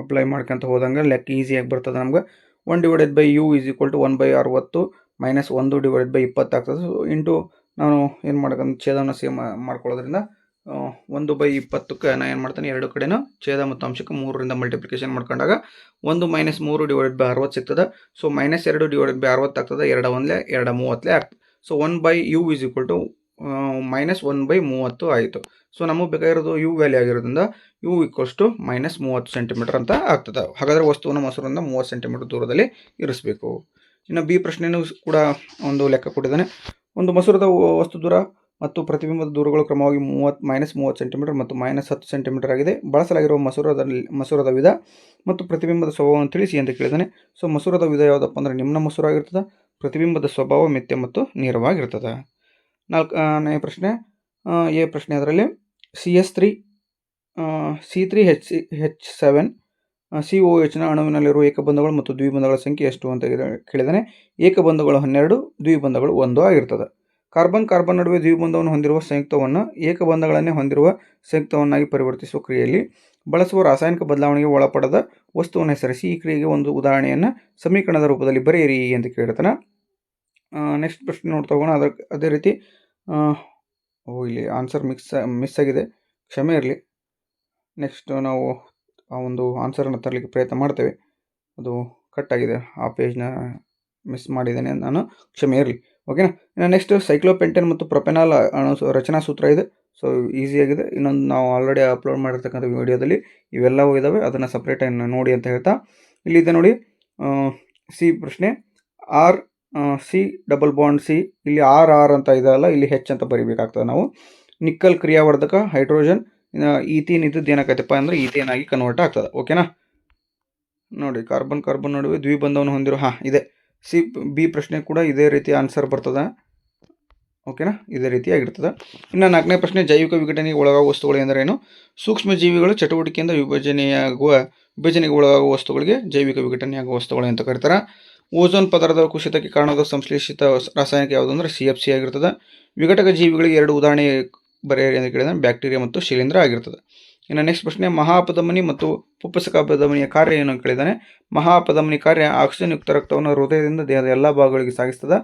[SPEAKER 1] ಅಪ್ಲೈ ಮಾಡ್ಕೊಂತ ಹೋದಂಗೆ ಲೆಕ್ಕ ಈಸಿಯಾಗಿ ಬರ್ತದೆ ನಮ್ಗೆ. 1/u = 1/60 - 1/20 ಆಗ್ತದೆ. ಸೊ ಇಂಟು ನಾನು ಏನು ಮಾಡ್ಕೊಂಡು ಛೇದವನ್ನು ಸೇಮ್ ಮಾಡ್ಕೊಳ್ಳೋದ್ರಿಂದ 1/20ಕ್ಕೆ ನಾನು ಏನು ಮಾಡ್ತೇನೆ, 2 ಕಡೆನೂ ಛೇದ ಮತ್ತು ಅಂಶಕ್ಕೆ 3ರಿಂದ ಮಲ್ಟಿಪ್ಲಿಕೇಶನ್ ಮಾಡ್ಕೊಂಡಾಗ 1 - 3/60 ಸಿಗ್ತದೆ. ಸೊ -2/60 ಆಗ್ತದೆ. 2 1 2 30 ಆಗ್ತದೆ. ಸೊ 1/u = -1/30 ಆಯಿತು. ಸೊ ನಮಗೆ ಬೇಕಾಗಿರೋದು ಯು ವ್ಯಾಲ್ಯೂ ಆಗಿರೋದ್ರಿಂದ ಯು ಈಕ್ವಲ್ಸ್ ಟು -30 ಸೆಂಟಿಮೀಟರ್ ಅಂತ ಆಗ್ತದೆ. ಹಾಗಾದರೆ ವಸ್ತುವನ್ನು ಮೊಸರಿಂದ 30 ಸೆಂಟಿಮೀಟರ್ ದೂರದಲ್ಲಿ ಇರಿಸಬೇಕು. ಇನ್ನು ಬಿ ಪ್ರಶ್ನೆಯೂ ಕೂಡ ಒಂದು ಲೆಕ್ಕ ಕೊಟ್ಟಿದ್ದಾನೆ. ಒಂದು ಮಸೂರದ ವಸ್ತು ದೂರ ಮತ್ತು ಪ್ರತಿಬಿಂಬದ ದೂರಗಳು ಕ್ರಮವಾಗಿ -30 ಸೆಂಟಿಮೀಟರ್ ಮತ್ತು -10 ಸೆಂಟಿಮೀಟರ್ ಆಗಿದೆ. ಬಳಸಲಾಗಿರುವ ಮಸೂರದ ವಿಧ ಮತ್ತು ಪ್ರತಿಬಿಂಬದ ಸ್ವಭಾವವನ್ನು ತಿಳಿಸಿ ಅಂತ ಕೇಳಿದ್ದಾನೆ. ಸೊ ಮಸೂರದ ವಿಧ ಯಾವುದಪ್ಪ ಅಂದರೆ ನಿಮ್ನ ಮಸೂರ ಆಗಿರ್ತದೆ. ಪ್ರತಿಬಿಂಬದ ಸ್ವಭಾವ ಮಿಥ್ಯ ಮತ್ತು ನೇರವಾಗಿರ್ತದೆ. 4ನೇ ಪ್ರಶ್ನೆ ಎ ಪ್ರಶ್ನೆ. ಅದರಲ್ಲಿ CS3 C3H7 COHನ ಅಣುವಿನಲ್ಲಿರುವ ಏಕಬಂಧಗಳು ಮತ್ತು ದ್ವಿಬಂಧಗಳ ಸಂಖ್ಯೆ ಎಷ್ಟು ಅಂತ ಕೇಳಿದ್ದಾನೆ. ಏಕಬಂಧಗಳು 12, ದ್ವಿಬಂಧಗಳು 1 ಆಗಿರ್ತದೆ. ಕಾರ್ಬನ್ ನಡುವೆ ದ್ವಿಬಂಧವನ್ನು ಹೊಂದಿರುವ ಸಂಯುಕ್ತವನ್ನು ಏಕಬಂಧಗಳನ್ನೇ ಹೊಂದಿರುವ ಸಂಯುಕ್ತವನ್ನಾಗಿ ಪರಿವರ್ತಿಸುವ ಕ್ರಿಯೆಯಲ್ಲಿ ಬಳಸುವ ರಾಸಾಯನಿಕ ಬದಲಾವಣೆಗೆ ಒಳಪಡದ ವಸ್ತುವನ್ನು ಹೆಸರಿಸಿ. ಈ ಕ್ರಿಯೆಗೆ ಒಂದು ಉದಾಹರಣೆಯನ್ನು ಸಮೀಕರಣದ ರೂಪದಲ್ಲಿ ಬರೆಯಿರಿ ಅಂತ ಕೇಳ್ತಾನೆ. ನೆಕ್ಸ್ಟ್ ಪ್ರಶ್ನೆ ನೋಡ್ತಾ ಹೋಗೋಣ. ಅದೇ ರೀತಿ ಇಲ್ಲಿ ಆನ್ಸರ್ ಮಿಸ್ ಆಗಿದೆ, ಕ್ಷಮೆ ಇರಲಿ. ನೆಕ್ಸ್ಟ್ ನಾವು ಆ ಒಂದು ಆನ್ಸರನ್ನು ತರಲಿಕ್ಕೆ ಪ್ರಯತ್ನ ಮಾಡ್ತೇವೆ. ಅದು ಕಟ್ ಆಗಿದೆ, ಆ ಪೇಜ್ನ ಮಿಸ್ ಮಾಡಿದ್ದೇನೆ ನಾನು, ಕ್ಷಮೆ ಇರಲಿ. ಓಕೆನಾ. ಇನ್ನು ನೆಕ್ಸ್ಟ್ ಸೈಕ್ಲೋಪೆಂಟೇನ್ ಮತ್ತು ಪ್ರೊಪೆನಾಲ್ ರಚನಾ ಸೂತ್ರ ಇದೆ. ಸೊ ಈಸಿಯಾಗಿದೆ. ಇನ್ನೊಂದು ನಾವು ಆಲ್ರೆಡಿ ಅಪ್ಲೋಡ್ ಮಾಡಿರ್ತಕ್ಕಂಥ ವಿಡಿಯೋದಲ್ಲಿ ಇವೆಲ್ಲವೂ ಇದ್ದಾವೆ, ಅದನ್ನು ಸಪ್ರೇಟಾಗಿ ನೋಡಿ ಅಂತ ಹೇಳ್ತಾ ಇಲ್ಲಿದೆ ನೋಡಿ. ಸಿ ಪ್ರಶ್ನೆ RC⋯C ಇಲ್ಲಿ RR ಅಂತ ಇದೆಯಲ್ಲ, ಇಲ್ಲಿ H ಅಂತ ಬರೀಬೇಕಾಗ್ತದೆ ನಾವು. ನಿಕ್ಕಲ್ ಕ್ರಿಯಾವರ್ಧಕ ಹೈಡ್ರೋಜನ್ ಈಥೀನ್ ಇದ್ದದ್ದು ಏನಾಗತ್ತಪ್ಪ ಅಂದರೆ ಈಥೇನ್ ಆಗಿ ಕನ್ವರ್ಟ್ ಆಗ್ತದೆ. ಓಕೆನಾ. ನೋಡಿ ಕಾರ್ಬನ್ ನಡುವೆ ದ್ವಿಬಂಧವನ್ನು ಹೊಂದಿರೋ ಇದೆ. ಬಿ ಪ್ರಶ್ನೆ ಕೂಡ ಇದೇ ರೀತಿ ಆನ್ಸರ್ ಬರ್ತದೆ. ಓಕೆನಾ, ಇದೇ ರೀತಿಯಾಗಿರ್ತದೆ. ಇನ್ನು 4ನೇ ಪ್ರಶ್ನೆ ಜೈವಿಕ ವಿಘಟನೆಗೆ ಒಳಗಾಗುವ ವಸ್ತುಗಳು ಎಂದರೇನು? ಸೂಕ್ಷ್ಮ ಜೀವಿಗಳು ಚಟುವಟಿಕೆಯಿಂದ ವಿಭಜನೆಗೆ ಒಳಗಾಗುವ ವಸ್ತುಗಳಿಗೆ ಜೈವಿಕ ವಿಘಟನೆಯಾಗುವ ವಸ್ತುಗಳು ಅಂತ ಕರೀತಾರೆ. ಓಝೋನ್ ಪದರದ ಕುಸಿತಕ್ಕೆ ಕಾರಣವಾದ ಸಂಶ್ಲೇಷಿತ ರಾಸಾಯನಿಕ ಯಾವುದು ಅಂದರೆ CFC ಆಗಿರ್ತದೆ. ವಿಘಟಕ ಜೀವಿಗಳಿಗೆ 2 ಉದಾಹರಣೆ ಬರೆಯಿರಿ ಅಂತ ಕೇಳಿದರೆ ಬ್ಯಾಕ್ಟೀರಿಯಾ ಮತ್ತು ಶಿಲೀಂಧ್ರ ಆಗಿರ್ತದೆ. ಇನ್ನು ನೆಕ್ಸ್ಟ್ ಪ್ರಶ್ನೆ ಮಹಾಪಧಮನಿ ಮತ್ತು ಪುಪ್ಪಸಕಾಪಧಮನಿಯ ಕಾರ್ಯ ಏನು ಕೇಳಿದ್ದಾನೆ. ಮಹಾಪಧಮನಿ ಕಾರ್ಯ ಆಕ್ಸಿಜನ್ ಯುಕ್ತ ರಕ್ತವನ್ನು ಹೃದಯದಿಂದ ದೇಹದ ಎಲ್ಲ ಭಾಗಗಳಿಗೆ ಸಾಗಿಸ್ತದೆ.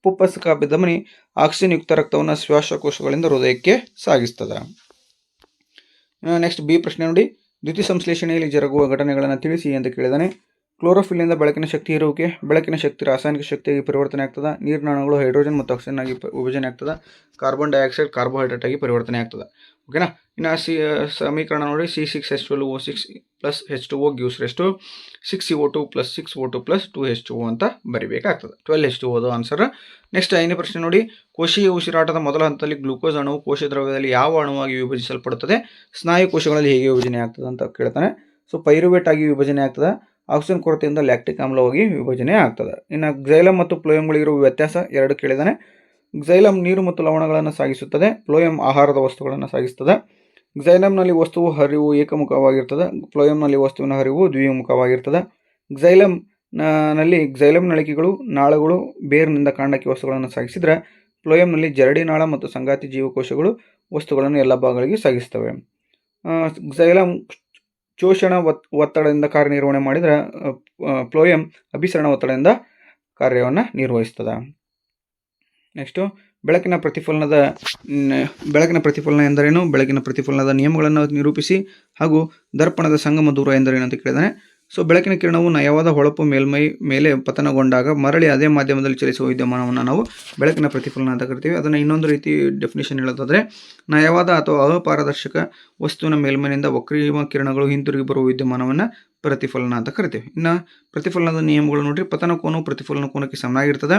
[SPEAKER 1] ಪುಪ್ಪಸಕಾಪಧಮನಿ ಆಕ್ಸಿಜನ್ ಯುಕ್ತ ರಕ್ತವನ್ನು ಶ್ವಾಸಕೋಶಗಳಿಂದ ಹೃದಯಕ್ಕೆ ಸಾಗಿಸ್ತದೆ. ನೆಕ್ಸ್ಟ್ ಬಿ ಪ್ರಶ್ನೆ ನೋಡಿ. ದ್ಯುತಿ ಸಂಶ್ಲೇಷಣೆಯಲ್ಲಿ ಜರುಗುವ ಘಟನೆಗಳನ್ನು ತಿಳಿಸಿ ಅಂತ ಕೇಳಿದ್ದಾನೆ. ಕ್ಲೋರೋಫಿಲ್ನಿಂದ ಬೆಳಕಿನ ಶಕ್ತಿ ಇರುವಿಕೆ. ಬೆಳಕಿನ ಶಕ್ತಿ ರಾಸಾಯನಿಕ ಶಕ್ತಿಯಾಗಿ ಪರಿವರ್ತನೆ ಆಗ್ತದೆ. ನೀರಿನ ಅಣುಗಳು ಹೈಡ್ರೋಜನ್ ಮತ್ತು ಆಕ್ಸಿಜನ್ ಆಗಿ ವಿಭಜನೆ ಆಗ್ತದೆ. ಕಾರ್ಬನ್ ಡೈಆಕ್ಸೈಡ್ ಕಾರ್ಬೋಹೈಡ್ರೇಟ್ ಆಗಿ ಪರಿವರ್ತನೆ ಆಗ್ತದೆ. ಓಕೆನಾ. ಇನ್ನು ಸಮೀಕರಣ ನೋಡಿ. C6H12O6 + H2O gives rise to 6CO2 + 6O2 + 2H2O ಅಂತ ಬರಿಬೇಕಾಗ್ತದೆ. 12H2O ಅದು ಆನ್ಸರ್. ನೆಕ್ಸ್ಟ್ 5ನೇ ಪ್ರಶ್ನೆ ನೋಡಿ. ಕೋಶೀಯ ಉಸಿರಾಟದ ಮೊದಲ ಹಂತದಲ್ಲಿ ಗ್ಲೂಕೋಸ್ ಅಣುವು ಕೋಶ ದ್ರವ್ಯದಲ್ಲಿ ಯಾವ ಅಣುವಾಗಿ ವಿಭಜಿಸಲ್ಪಡುತ್ತದೆ? ಸ್ನಾಯು ಕೋಶಗಳಲ್ಲಿ ಹೇಗೆ ವಿಭಜನೆ ಆಗ್ತದೆ ಅಂತ ಕೇಳ್ತಾನೆ. ಸೊ ಪೈರುವೇಟ್ ಆಗಿ ವಿಭಜನೆ ಆಗ್ತದೆ. ಆಕ್ಸಿಜನ್ ಕೊರತೆಯಿಂದ ಲ್ಯಾಕ್ಟಿಕ್ ಆಮ್ಲವಾಗಿ ವಿಭಜನೆ ಆಗ್ತದೆ. ಇನ್ನು ಕ್ಸೈಲಮ್ ಮತ್ತು ಫ್ಲೋಯಮ್ಗಳಿರುವ ವ್ಯತ್ಯಾಸ 2 ಕೇಳಿದ್ದಾನೆ. ಕ್ಸೈಲಮ್ ನೀರು ಮತ್ತು ಲವಣಗಳನ್ನು ಸಾಗಿಸುತ್ತದೆ. ಫ್ಲೋಯಮ್ ಆಹಾರದ ವಸ್ತುಗಳನ್ನು ಸಾಗಿಸ್ತದೆ. ಕ್ಸೈಲಮ್ನಲ್ಲಿ ವಸ್ತುವು ಹರಿವು ಏಕಮುಖವಾಗಿರ್ತದೆ. ಫ್ಲೋಯಮ್ನಲ್ಲಿ ವಸ್ತುವಿನ ಹರಿವು ದ್ವಿಮುಖವಾಗಿರ್ತದೆ. ಕ್ಸೈಲಮ್ ನಳಿಕೆಗಳು ನಾಳಗಳು ಬೇರ್ನಿಂದ ಕಾಂಡಕ್ಕೆ ವಸ್ತುಗಳನ್ನು ಸಾಗಿಸಿದರೆ ಫ್ಲೋಯಮ್ನಲ್ಲಿ ಜರಡಿ ನಾಳ ಮತ್ತು ಸಂಗಾತಿ ಜೀವಕೋಶಗಳು ವಸ್ತುಗಳನ್ನು ಎಲ್ಲ ಭಾಗಗಳಿಗೆ ಸಾಗಿಸ್ತವೆ. ಕ್ಸೈಲಮ್ ಶೋಷಣ ಒತ್ತಡದಿಂದ ಕಾರ್ಯನಿರ್ವಹಣೆ ಮಾಡಿದರೆ ಫ್ಲೋಯಮ್ ಅಭಿಸರಣ ಒತ್ತಡದಿಂದ ಕಾರ್ಯವನ್ನು ನಿರ್ವಹಿಸ್ತದೆ. ನೆಕ್ಸ್ಟು ಬೆಳಕಿನ ಪ್ರತಿಫಲನ ಎಂದರೇನು? ಬೆಳಕಿನ ಪ್ರತಿಫಲನದ ನಿಯಮಗಳನ್ನು ನಿರೂಪಿಸಿ ಹಾಗೂ ದರ್ಪಣದ ಸಂಗಮ ದೂರ ಎಂದರೇನು ಅಂತ ಕೇಳಿದ್ದಾನೆ. ಸೊ ಬೆಳಕಿನ ಕಿರಣವು ನಯವಾದ ಹೊಳಪು ಮೇಲ್ಮೈ ಮೇಲೆ ಪತನಗೊಂಡಾಗ ಮರಳಿ ಅದೇ ಮಾಧ್ಯಮದಲ್ಲಿ ಚಲಿಸುವ ವಿದ್ಯಮಾನವನ್ನು ನಾವು ಬೆಳಕಿನ ಪ್ರತಿಫಲನ ಅಂತ ಕರಿತೀವಿ. ಅದನ್ನು ಇನ್ನೊಂದು ರೀತಿ ಡೆಫಿನೇಷನ್ ಹೇಳೋದಾದರೆ ನಯವಾದ ಅಥವಾ ಅಪಾರದರ್ಶಕ ವಸ್ತುವಿನ ಮೇಲ್ಮೈನಿಂದ ವಕ್ರೀಯ ಕಿರಣಗಳು ಹಿಂತಿರುಗಿ ಬರುವ ವಿದ್ಯಮಾನವನ್ನು ಪ್ರತಿಫಲನ ಅಂತ ಕರಿತೀವಿ. ಇನ್ನು ಪ್ರತಿಫಲನದ ನಿಯಮಗಳು ನೋಡ್ರಿ. ಪತನ ಕೋನವು ಪ್ರತಿಫಲನ ಕೋನಕ್ಕೆ ಸಮನಾಗಿರ್ತದೆ.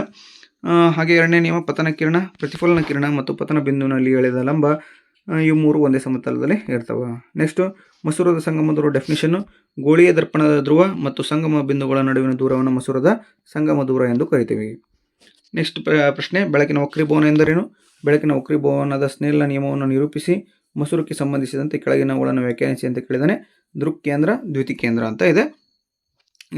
[SPEAKER 1] ಹಾಗೆ 2ನೇ ನಿಯಮ ಪತನ ಕಿರಣ ಪ್ರತಿಫಲನ ಕಿರಣ ಮತ್ತು ಪತನ ಬಿಂದುವಿನಲ್ಲಿ ಎಳೆದ ಲಂಬ ಇವು 3 ಒಂದೇ ಸಮತಲದಲ್ಲಿ ಇರ್ತವೆ. ನೆಕ್ಸ್ಟು ಮಸೂರದ ಸಂಗಮ ದೂರ ಡೆಫಿನಿಷನ್ನು. ಗೋಳೀಯ ದರ್ಪಣದ ಧ್ರುವ ಮತ್ತು ಸಂಗಮ ಬಿಂದುಗಳ ನಡುವಿನ ದೂರವನ್ನು ಮಸೂರದ ಸಂಗಮ ದೂರ ಎಂದು ಕರಿತೀವಿ. ನೆಕ್ಸ್ಟ್ ಪ್ರಶ್ನೆ ಬೆಳಕಿನ ವಕ್ರೀಭವನ ಎಂದರೇನು? ಬೆಳಕಿನ ವಕ್ರೀಭವನದ ಸ್ನೆಲ್ನ ನಿಯಮವನ್ನು ನಿರೂಪಿಸಿ ಮಸೂರಕ್ಕೆ ಸಂಬಂಧಿಸಿದಂತೆ ಕೆಳಗಿನವುಗಳನ್ನು ವ್ಯಾಖ್ಯಾನಿಸಿ ಅಂತ ಕೇಳಿದಾನೆ. ದೃಕ್ಕೇಂದ್ರ ದ್ಯುತಿಕೇಂದ್ರ ಅಂತ ಇದೆ.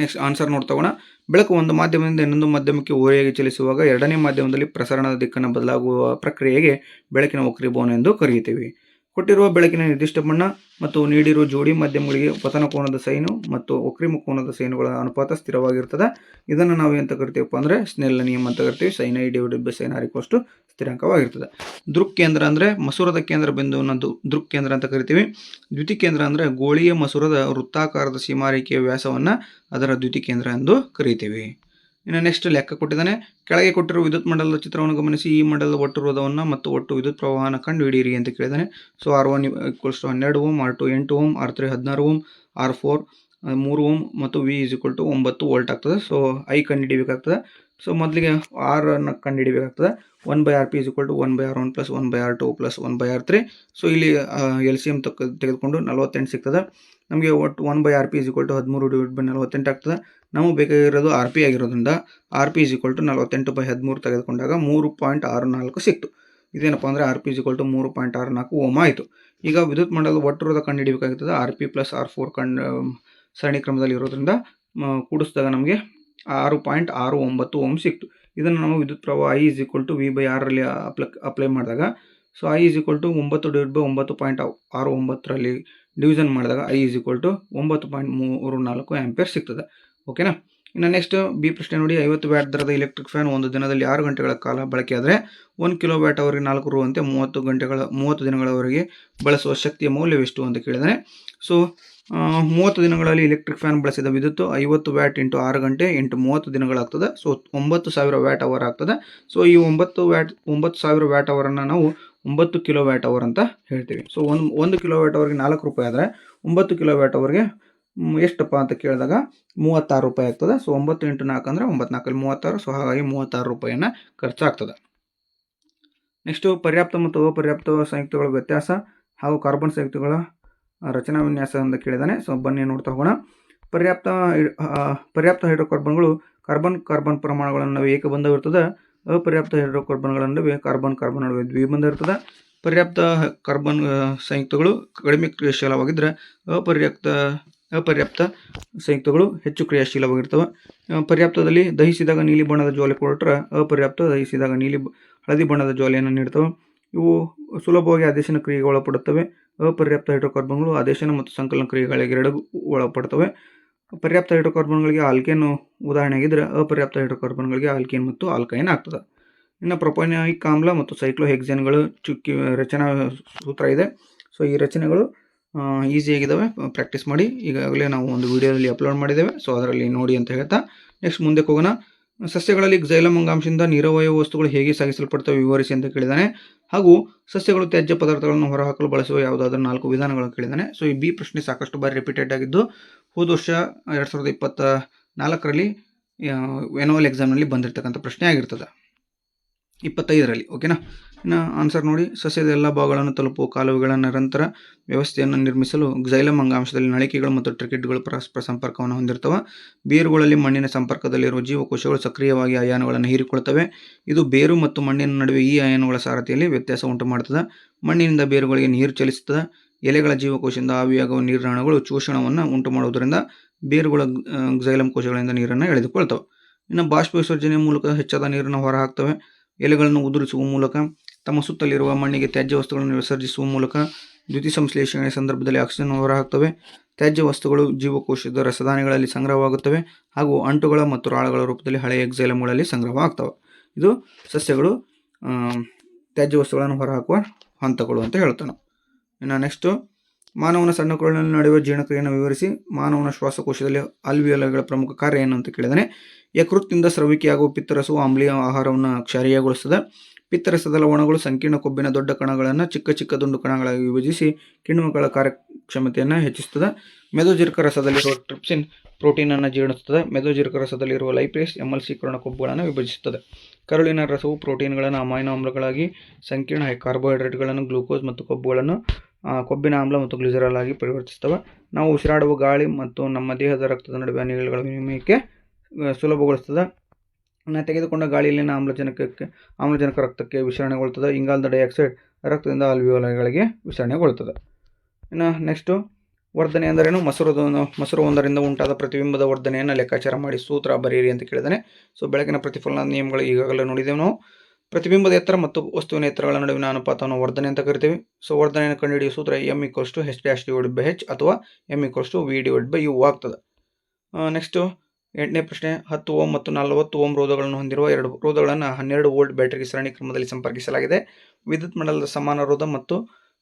[SPEAKER 1] ನೆಕ್ಸ್ಟ್ ಆನ್ಸರ್ ನೋಡ್ತಗೋಣ. ಬೆಳಕು ಒಂದು ಮಾಧ್ಯಮದಿಂದ ಇನ್ನೊಂದು ಮಾಧ್ಯಮಕ್ಕೆ ಓರೆಯಾಗಿ ಚಲಿಸುವಾಗ 2ನೇ ಮಾಧ್ಯಮದಲ್ಲಿ ಪ್ರಸರಣದ ದಿಕ್ಕನ್ನು ಬದಲಾಗುವ ಪ್ರಕ್ರಿಯೆಗೆ ಬೆಳಕಿನ ವಕ್ರೀಭವನ ಎಂದು ಕರೆಯುತ್ತೀವಿ. ಕೊಟ್ಟಿರುವ ಬೆಳಕಿನ ನಿರ್ದಿಷ್ಟ ಬಣ್ಣ ಮತ್ತು ನೀಡಿರುವ ಜೋಡಿ ಮಾಧ್ಯಮಗಳಿಗೆ ಪತನ ಕೋನದ ಸೈನು ಮತ್ತು ವಕ್ರೀಮ ಕೋನದ ಸೈನುಗಳ ಅನುಪಾತ ಸ್ಥಿರವಾಗಿರ್ತದೆ. ಇದನ್ನು ನಾವು ಎಂತ ಕರಿತೀವಪ್ಪ ಅಂದರೆ ಸ್ನೆಲ್ನ ನಿಯಮ ಅಂತ ಕರಿತೀವಿ. sin I / sin R = ಸ್ಥಿರಾಂಕವಾಗಿರ್ತದೆ. ದೃಕ್ಕೇಂದ್ರ ಅಂದರೆ ಮಸೂರದ ಕೇಂದ್ರ ಬಿಂದುವನ್ನು ದೃಕ್ಕೇಂದ್ರ ಅಂತ ಕರಿತೀವಿ. ದ್ಯುತಿಕೇಂದ್ರ ಅಂದರೆ ಗೋಳೀಯ ಮಸೂರದ ವೃತ್ತಾಕಾರದ ಸೀಮಾರೇಖೆಯ ವ್ಯಾಸವನ್ನು ಅದರ ದ್ಯುತಿಕೇಂದ್ರ ಎಂದು ಕರಿತೀವಿ. ಇನ್ನು ನೆಕ್ಸ್ಟ್ ಲೆಕ್ಕ ಕೊಟ್ಟಿದ್ದಾನೆ. ಕೆಳಗೆ ಕೊಟ್ಟಿರುವ ವಿದ್ಯುತ್ ಮಂಡಲದ ಚಿತ್ರವನ್ನು ಗಮನಿಸಿ ಈ ಮಂಡಲದ ಒಟ್ಟು ರೋಧವನ್ನು ಮತ್ತು ಒಟ್ಟು ವಿದ್ಯುತ್ ಪ್ರವಾಹನ ಕಂಡುಹಿಡಿಯಿರಿ ಅಂತ ಕೇಳಿದ್ದಾನೆ. So R1 = 12 ohm, R2 8 ohm, R3 16 ohm, R4 3 ohm ಮತ್ತು V = 9 ವೋಲ್ಟ್ ಆಗ್ತದೆ. ಸೊ I ಕಂಡುಹಿಡಿಯಬೇಕಾಗ್ತದೆ. ಸೊ ಮೊದಲಿಗೆ R ಅನ್ನು ಕಂಡುಹಿಡಿಯಬೇಕಾಗ್ತದೆ. 1/Rp = 1/R1 + 1/R2 + 1/R3. So ಇಲ್ಲಿ LCM ತೆಗೆದುಕೊಂಡು 48 ಸಿಗ್ತದೆ. ನಮಗೆ ಒಟ್ಟು 1/Rp = 13/48 ಆಗ್ತದೆ. ನಮಗೆ ಬೇಕಾಗಿರೋದು Rp ಆಗಿರೋದ್ರಿಂದ Rp = 48/13 ತೆಗೆದುಕೊಂಡಾಗ 3.64 ಸಿಕ್ತು. ಇದೇನಪ್ಪ ಅಂದರೆ Rp = 3.64 ಓಮ್ ಆಯಿತು. ಈಗ ವಿದ್ಯುತ್ ಮಂಡಲದ ಒಟ್ಟು ರೋಧ ಕಂಡುಹಿಡಿಯಬೇಕಾಗುತ್ತದೆ. Rp + R4 ಸರಣಿ ಕ್ರಮದಲ್ಲಿ ಇರೋದ್ರಿಂದ ಕೂಡಿಸಿದಾಗ ನಮಗೆ 6.69 ಓಮ್ ಸಿಕ್ತು. ಇದನ್ನು ನಾವು ವಿದ್ಯುತ್ ಪ್ರವಾಹ I = V/R ರಲ್ಲಿ ಅಪ್ಲೈ ಮಾಡಿದಾಗ ಸೊ I = 9/9.69ರಲ್ಲಿ ಡಿವಿಷನ್ ಮಾಡಿದಾಗ I = 9.34 ಆಂಪಿಯರ್ ಸಿಗ್ತದೆ. ಓಕೆನಾ. ಇನ್ನು ನೆಕ್ಸ್ಟ್ ಬಿ ಪ್ರಶ್ನೆ ನೋಡಿ. 50 ವ್ಯಾಟ್ ದರದ ಎಲೆಕ್ಟ್ರಿಕ್ ಫ್ಯಾನ್ ಒಂದು ದಿನದಲ್ಲಿ 6 ಗಂಟೆಗಳ ಕಾಲ ಬಳಕೆಯಾದರೆ 1 ಕಿಲೋ ವ್ಯಾಟ್ ಅವರಿಗೆ 4 ರು ಅಂತೆ 30 ದಿನಗಳವರೆಗೆ ಬಳಸುವ ಶಕ್ತಿಯ ಮೌಲ್ಯವೆಷ್ಟು ಅಂತ ಕೇಳಿದ್ದಾನೆ. ಸೊ 30 ದಿನಗಳಲ್ಲಿ ಎಲೆಕ್ಟ್ರಿಕ್ ಫ್ಯಾನ್ ಬಳಸಿದ ವಿದ್ಯುತ್ 50 ವ್ಯಾಟ್ ಇಂಟು 6 ಗಂಟೆ ಇಂಟು 30 ದಿನಗಳಾಗ್ತದೆ. ಸೊ 9000 ವ್ಯಾಟ್ ಅವರ್ ಆಗ್ತದೆ. ಸೊ ಈ 9000 ವ್ಯಾಟ್ ಅವರನ್ನು ನಾವು 9 ಕಿಲೋ ವ್ಯಾಟ್ ಅವರ್ ಅಂತ ಹೇಳ್ತೀವಿ. ಸೊ 1 ಕಿಲೋ ವ್ಯಾಟ್ ಅವರ್ಗೆ 4 ರೂಪಾಯಿ ಆದರೆ 9 ಕಿಲೋ ವ್ಯಾಟ್ ಅವರ್ಗೆ ಎಷ್ಟಪ್ಪ ಅಂತ ಕೇಳಿದಾಗ 36 ರೂಪಾಯಿ ಆಗ್ತದೆ. ಸೊ 9 × 4 ಅಂದರೆ 9 × 4 = 36. ಸೊ ಹಾಗಾಗಿ 36 ರೂಪಾಯಿಯನ್ನು ಖರ್ಚಾಗ್ತದೆ. ನೆಕ್ಸ್ಟು ಪರ್ಯಾಪ್ತ ಮತ್ತು ಅಪರ್ಯಾಪ್ತ ಸಂಯುಕ್ತಗಳ ವ್ಯತ್ಯಾಸ ಹಾಗೂ ಕಾರ್ಬನ್ ಸಂಯುಕ್ತಗಳ ರಚನಾ ವಿನ್ಯಾಸ ಅಂತ ಕೇಳಿದ್ದಾನೆ. ಸೊ ಬನ್ನಿ ನೋಡ್ತಾ ಹೋಗೋಣ. ಪರ್ಯಾಪ್ತ ಹೈಡ್ರೋಕಾರ್ಬನ್ಗಳು ಕಾರ್ಬನ್ ಪ್ರಮಾಣಗಳ ನಡುವೆ ಏಕಬಂಧವಿರ್ತದೆ. ಅಪರ್ಯಾಪ್ತ ಹೈಡ್ರೋಕಾರ್ಬನ್ಗಳ ನಡುವೆ ಕಾರ್ಬನ್ ನಡುವೆ ದ್ವಿಬಂಧ ಇರ್ತದೆ. ಪರ್ಯಾಪ್ತ ಕಾರ್ಬನ್ ಸಂಯುಕ್ತಗಳು ಕಡಿಮೆ ಕ್ರಿಯಾಶೀಲವಾಗಿದ್ದರೆ ಅಪರ್ಯಾಪ್ತ ಸಂಯುಕ್ತಗಳು ಹೆಚ್ಚು ಕ್ರಿಯಾಶೀಲವಾಗಿರ್ತವೆ. ಪರ್ಯಾಪ್ತದಲ್ಲಿ ದಹಿಸಿದಾಗ ನೀಲಿ ಬಣ್ಣದ ಜ್ವಾಲೆ ಕೊಟ್ಟರೆ ಅಪರ್ಯಾಪ್ತ ದಹಿಸಿದಾಗ ಹಳದಿ ಬಣ್ಣದ ಜ್ವಾಲೆಯನ್ನು ನೀಡ್ತವೆ. ಇವು ಸುಲಭವಾಗಿ ಆದೇಶನ ಕ್ರಿಯೆಗೆ ಒಳಪಡುತ್ತವೆ. ಅಪರ್ಯಾಪ್ತ ಹೈಡ್ರೋಕಾರ್ಬನ್ಗಳು ಆದೇಶನ ಮತ್ತು ಸಂಕಲನ ಕ್ರಿಯೆಗಳಿಗೆ ಎರಡೂ ಒಳಪಡ್ತವೆ. ಪರ್ಯಾಪ್ತ ಹೈಡ್ರೋಕಾರ್ಬನ್ಗಳಿಗೆ ಆಲ್ಕೇನ್ ಉದಾಹರಣೆಯಾಗಿದ್ದರೆ ಅಪರ್ಯಾಪ್ತ ಹೈಡ್ರೋಕಾರ್ಬನ್ಗಳಿಗೆ ಆಲ್ಕೇನ್ ಮತ್ತು ಆಲ್ಕೈನ್ ಆಗ್ತದೆ. ಇನ್ನು ಪ್ರೊಪೈನಿಕ್ ಆಮ್ಲ ಮತ್ತು ಸೈಕ್ಲೋಹೆಕ್ಸೇನ್ಗಳು ರಚನಾ ಸೂತ್ರ ಇದೆ. ಸೊ ಈ ರಚನೆಗಳು ಈಸಿಯಾಗಿದ್ದಾವೆ, ಪ್ರಾಕ್ಟೀಸ್ ಮಾಡಿ. ಈಗಾಗಲೇ ನಾವು ಒಂದು ವಿಡಿಯೋದಲ್ಲಿ ಅಪ್ಲೋಡ್ ಮಾಡಿದ್ದೇವೆ. ಸೊ ಅದರಲ್ಲಿ ನೋಡಿ ಅಂತ ಹೇಳ್ತಾ ನೆಕ್ಸ್ಟ್ ಮುಂದಕ್ಕೆ ಹೋಗೋಣ. ಸಸ್ಯಗಳಲ್ಲಿ ಕ್ಸೈಲಮ್ ಅಂಗಾಂಶದಿಂದ ನೀರವಯವ ವಸ್ತುಗಳು ಹೇಗೆ ಸಾಗಿಸಲ್ಪಡ್ತವೆ ವಿವರಿಸಿ ಅಂತ ಕೇಳಿದ್ದಾನೆ. ಹಾಗೂ ಸಸ್ಯಗಳು ತ್ಯಾಜ್ಯ ಪದಾರ್ಥಗಳನ್ನು ಹೊರಹಾಕಲು ಬಳಸುವ ಯಾವುದಾದ್ರೂ 4 ವಿಧಾನಗಳನ್ನು ಕೇಳಿದ್ದಾನೆ. ಸೊ ಈ ಬಿ ಪ್ರಶ್ನೆ ಸಾಕಷ್ಟು ಬಾರಿ ರಿಪೀಟೆಡ್ ಆಗಿದ್ದು ಹೋದ ವರ್ಷ 2024ರಲ್ಲಿ ಆ್ಯನುವಲ್ ಎಕ್ಸಾಮ್ನಲ್ಲಿ ಬಂದಿರತಕ್ಕಂಥ ಪ್ರಶ್ನೆ ಆಗಿರ್ತದೆ, 25ರಲ್ಲಿ. ಓಕೆನಾ. ಇನ್ನು ಆನ್ಸರ್ ನೋಡಿ. ಸಸ್ಯದ ಎಲ್ಲ ಭಾಗಗಳನ್ನು ತಲುಪುವ ಕಾಲುವೆಗಳ ನಿರಂತರ ವ್ಯವಸ್ಥೆಯನ್ನು ನಿರ್ಮಿಸಲು ಕ್ಸೈಲಮ್ ಅಂಗಾಂಶದಲ್ಲಿ ನಳಿಕೆಗಳು ಮತ್ತು ಟ್ರಿಕೆಟ್ಗಳು ಪರಸ್ಪರ ಸಂಪರ್ಕವನ್ನು ಹೊಂದಿರ್ತವೆ. ಬೇರುಗಳಲ್ಲಿ ಮಣ್ಣಿನ ಸಂಪರ್ಕದಲ್ಲಿರುವ ಜೀವಕೋಶಗಳು ಸಕ್ರಿಯವಾಗಿ ಅಯಾನುಗಳನ್ನು ಹೀರಿಕೊಳ್ತವೆ. ಇದು ಬೇರು ಮತ್ತು ಮಣ್ಣಿನ ನಡುವೆ ಈ ಅಯಾನುಗಳ ಸಾರಥಿಯಲ್ಲಿ ವ್ಯತ್ಯಾಸ ಉಂಟು ಮಾಡುತ್ತದೆ. ಮಣ್ಣಿನಿಂದ ಬೇರುಗಳಿಗೆ ನೀರು ಚಲಿಸುತ್ತದೆ. ಎಲೆಗಳ ಜೀವಕೋಶದಿಂದ ಆವಿಯಾಗುವ ನೀರಿನ ಅಣುಗಳು ಶೋಷಣವನ್ನು ಉಂಟು ಮಾಡುವುದರಿಂದ ಬೇರುಗಳ ಕ್ಸೈಲಮ್ ಕೋಶಗಳಿಂದ ನೀರನ್ನು ಎಳೆದುಕೊಳ್ತವೆ. ಇನ್ನು ಬಾಷ್ಪ ವಿಸರ್ಜನೆಯ ಮೂಲಕ ಹೆಚ್ಚಾದ ನೀರನ್ನು ಹೊರಹಾಕ್ತವೆ. ಎಲೆಗಳನ್ನು ಉದುರಿಸುವ ಮೂಲಕ, ತಮ್ಮ ಸುತ್ತಲಿರುವ ಮಣ್ಣಿಗೆ ತ್ಯಾಜ್ಯ ವಸ್ತುಗಳನ್ನು ವಿಸರ್ಜಿಸುವ ಮೂಲಕ, ದ್ಯುತಿ ಸಂಶ್ಲೇಷಣೆಯ ಸಂದರ್ಭದಲ್ಲಿ ಆಕ್ಸಿಜನ್ ಹೊರಹಾಕ್ತವೆ. ತ್ಯಾಜ್ಯ ವಸ್ತುಗಳು ಜೀವಕೋಶದ ರಸದಾನಿಗಳಲ್ಲಿ ಸಂಗ್ರಹವಾಗುತ್ತವೆ ಹಾಗೂ ಅಂಟುಗಳ ಮತ್ತು ರಾಳಗಳ ರೂಪದಲ್ಲಿ ಹಳೆಯ ಕ್ಸೈಲಮ್ಗಳಲ್ಲಿ ಸಂಗ್ರಹವಾಗ್ತವೆ. ಇದು ಸಸ್ಯಗಳು ತ್ಯಾಜ್ಯ ವಸ್ತುಗಳನ್ನು ಹೊರಹಾಕುವ ಹಂತಗಳು ಅಂತ ಹೇಳ್ತಾನೆ. ಇನ್ನು ನೆಕ್ಸ್ಟು ಮಾನವನ ಸಣ್ಣ ಕೊರಳಿನಲ್ಲಿ ನಡೆಯುವ ಜೀರ್ಣಕ್ರಿಯೆಯನ್ನು ವಿವರಿಸಿ. ಮಾನವನ ಶ್ವಾಸಕೋಶದಲ್ಲಿ ಆಲ್ವಿಯೋಲಗಳ ಪ್ರಮುಖ ಕಾರ್ಯ ಏನು ಅಂತ ಕೇಳಿದಾನೆ. ಯಕೃತ್ತಿನಿಂದ ಸ್ರವಿಕೆಯಾಗುವ ಪಿತ್ತರಸವು ಆಮ್ಲೀಯ ಆಹಾರವನ್ನು ಕ್ಷಾರೀಯಗೊಳಿಸುತ್ತದೆ. ಪಿತ್ತರಸದ ಲವಣಗಳು ಸಂಕೀರ್ಣ ಕೊಬ್ಬಿನ ದೊಡ್ಡ ಕಣಗಳನ್ನು ಚಿಕ್ಕ ಚಿಕ್ಕ ದುಂಡು ಕಣಗಳಾಗಿ ವಿಭಜಿಸಿ ಕಿಣ್ವಗಳ ಕಾರ್ಯಕ್ಷಮತೆಯನ್ನು ಹೆಚ್ಚಿಸುತ್ತದೆ. ಮೆದೋಜೀರಕ ರಸದಲ್ಲಿರುವ ಟ್ರಿಪ್ಸಿನ್ ಪ್ರೋಟೀನನ್ನು ಜೀರ್ಣಿಸುತ್ತದೆ. ಮೆದೋಜೀರಕ ರಸದಲ್ಲಿರುವ ಲೈಪೇಸ್ ಎಮಲ್ಸೀಕರಣ ಕೊಬ್ಬುಗಳನ್ನು ವಿಭಜಿಸುತ್ತದೆ. ಕರುಳಿನ ರಸವು ಪ್ರೋಟೀನ್ಗಳನ್ನು ಅಮೈನೋ ಆಮ್ಲಗಳಾಗಿ, ಸಂಕೀರ್ಣ ಕಾರ್ಬೋಹೈಡ್ರೇಟ್ಗಳನ್ನು ಗ್ಲೂಕೋಸ್ ಮತ್ತು ಕೊಬ್ಬಿನ ಆಮ್ಲ ಮತ್ತು ಗ್ಲಿಸರಾಲ್ ಆಗಿ ಪರಿವರ್ತಿಸುತ್ತವೆ. ನಾವು ಉಸಿರಾಡುವ ಗಾಳಿ ಮತ್ತು ನಮ್ಮ ದೇಹದ ರಕ್ತದ ನಡುವೆ ಅನಿಲಗಳ ವಿನಿಮಯಕ್ಕೆ ಸುಲಭಗೊಳಿಸುತ್ತದೆ. ತೆಗೆದುಕೊಂಡ ಗಾಳಿಯಲ್ಲಿನ ಆಮ್ಲಜನಕ ರಕ್ತಕ್ಕೆ ವಿಸರಣೆಗೊಳ್ಳುತ್ತದೆ. ಇಂಗಾಲದ ಡೈಆಕ್ಸೈಡ್ ರಕ್ತದಿಂದ ಆಲ್ವಿಯೋಲಗಳಿಗೆ ವಿಸರಣೆಗೊಳ್ಳುತ್ತದೆ. ಇನ್ನು ನೆಕ್ಸ್ಟು ವರ್ಧನೆ ಎಂದರೇನು. ಮೊಸರು ಒಂದರಿಂದ ಉಂಟಾದ ಪ್ರತಿಬಿಂಬದ ವರ್ಧನೆಯನ್ನು ಲೆಕ್ಕಾಚಾರ ಮಾಡಿ ಸೂತ್ರ ಬರೆಯಿರಿ ಅಂತ ಕೇಳಿದ್ದಾನೆ. ಸೊ ಬೆಳಕಿನ ಪ್ರತಿಫಲನದ ನಿಯಮಗಳು ಈಗಾಗಲೇ ನೋಡಿದ್ದೇವೆ ನಾವು. ಪ್ರತಿಬಿಂಬದ ಎತ್ತರ ಮತ್ತು ವಸ್ತುವಿನ ಎತ್ತರಗಳ ನಡುವಿನ ಅನುಪಾತವನ್ನು ವರ್ಧನೆ ಅಂತ ಕರಿತೀವಿ. ಸೊ ವರ್ಧನೆಯನ್ನು ಕಂಡುಹಿಡಿಯುವ ಸೂತ್ರ m = h' - ಅಥವಾ m = v/u ಆಗ್ತದೆ. ನೆಕ್ಸ್ಟು 8ನೇ ಪ್ರಶ್ನೆ. 10 ಓಮ್ ಮತ್ತು 40 ಓಮ್ ರೋಧಗಳನ್ನು ಹೊಂದಿರುವ 2 ರೋಧಗಳನ್ನು 12 ವೋಲ್ಟ್ ಬ್ಯಾಟರಿಗೆ ಸರಣಿ ಕ್ರಮದಲ್ಲಿ ಸಂಪರ್ಕಿಸಲಾಗಿದೆ. ವಿದ್ಯುತ್ ಮಂಡಲದ ಸಮಾನ ರೋಧ ಮತ್ತು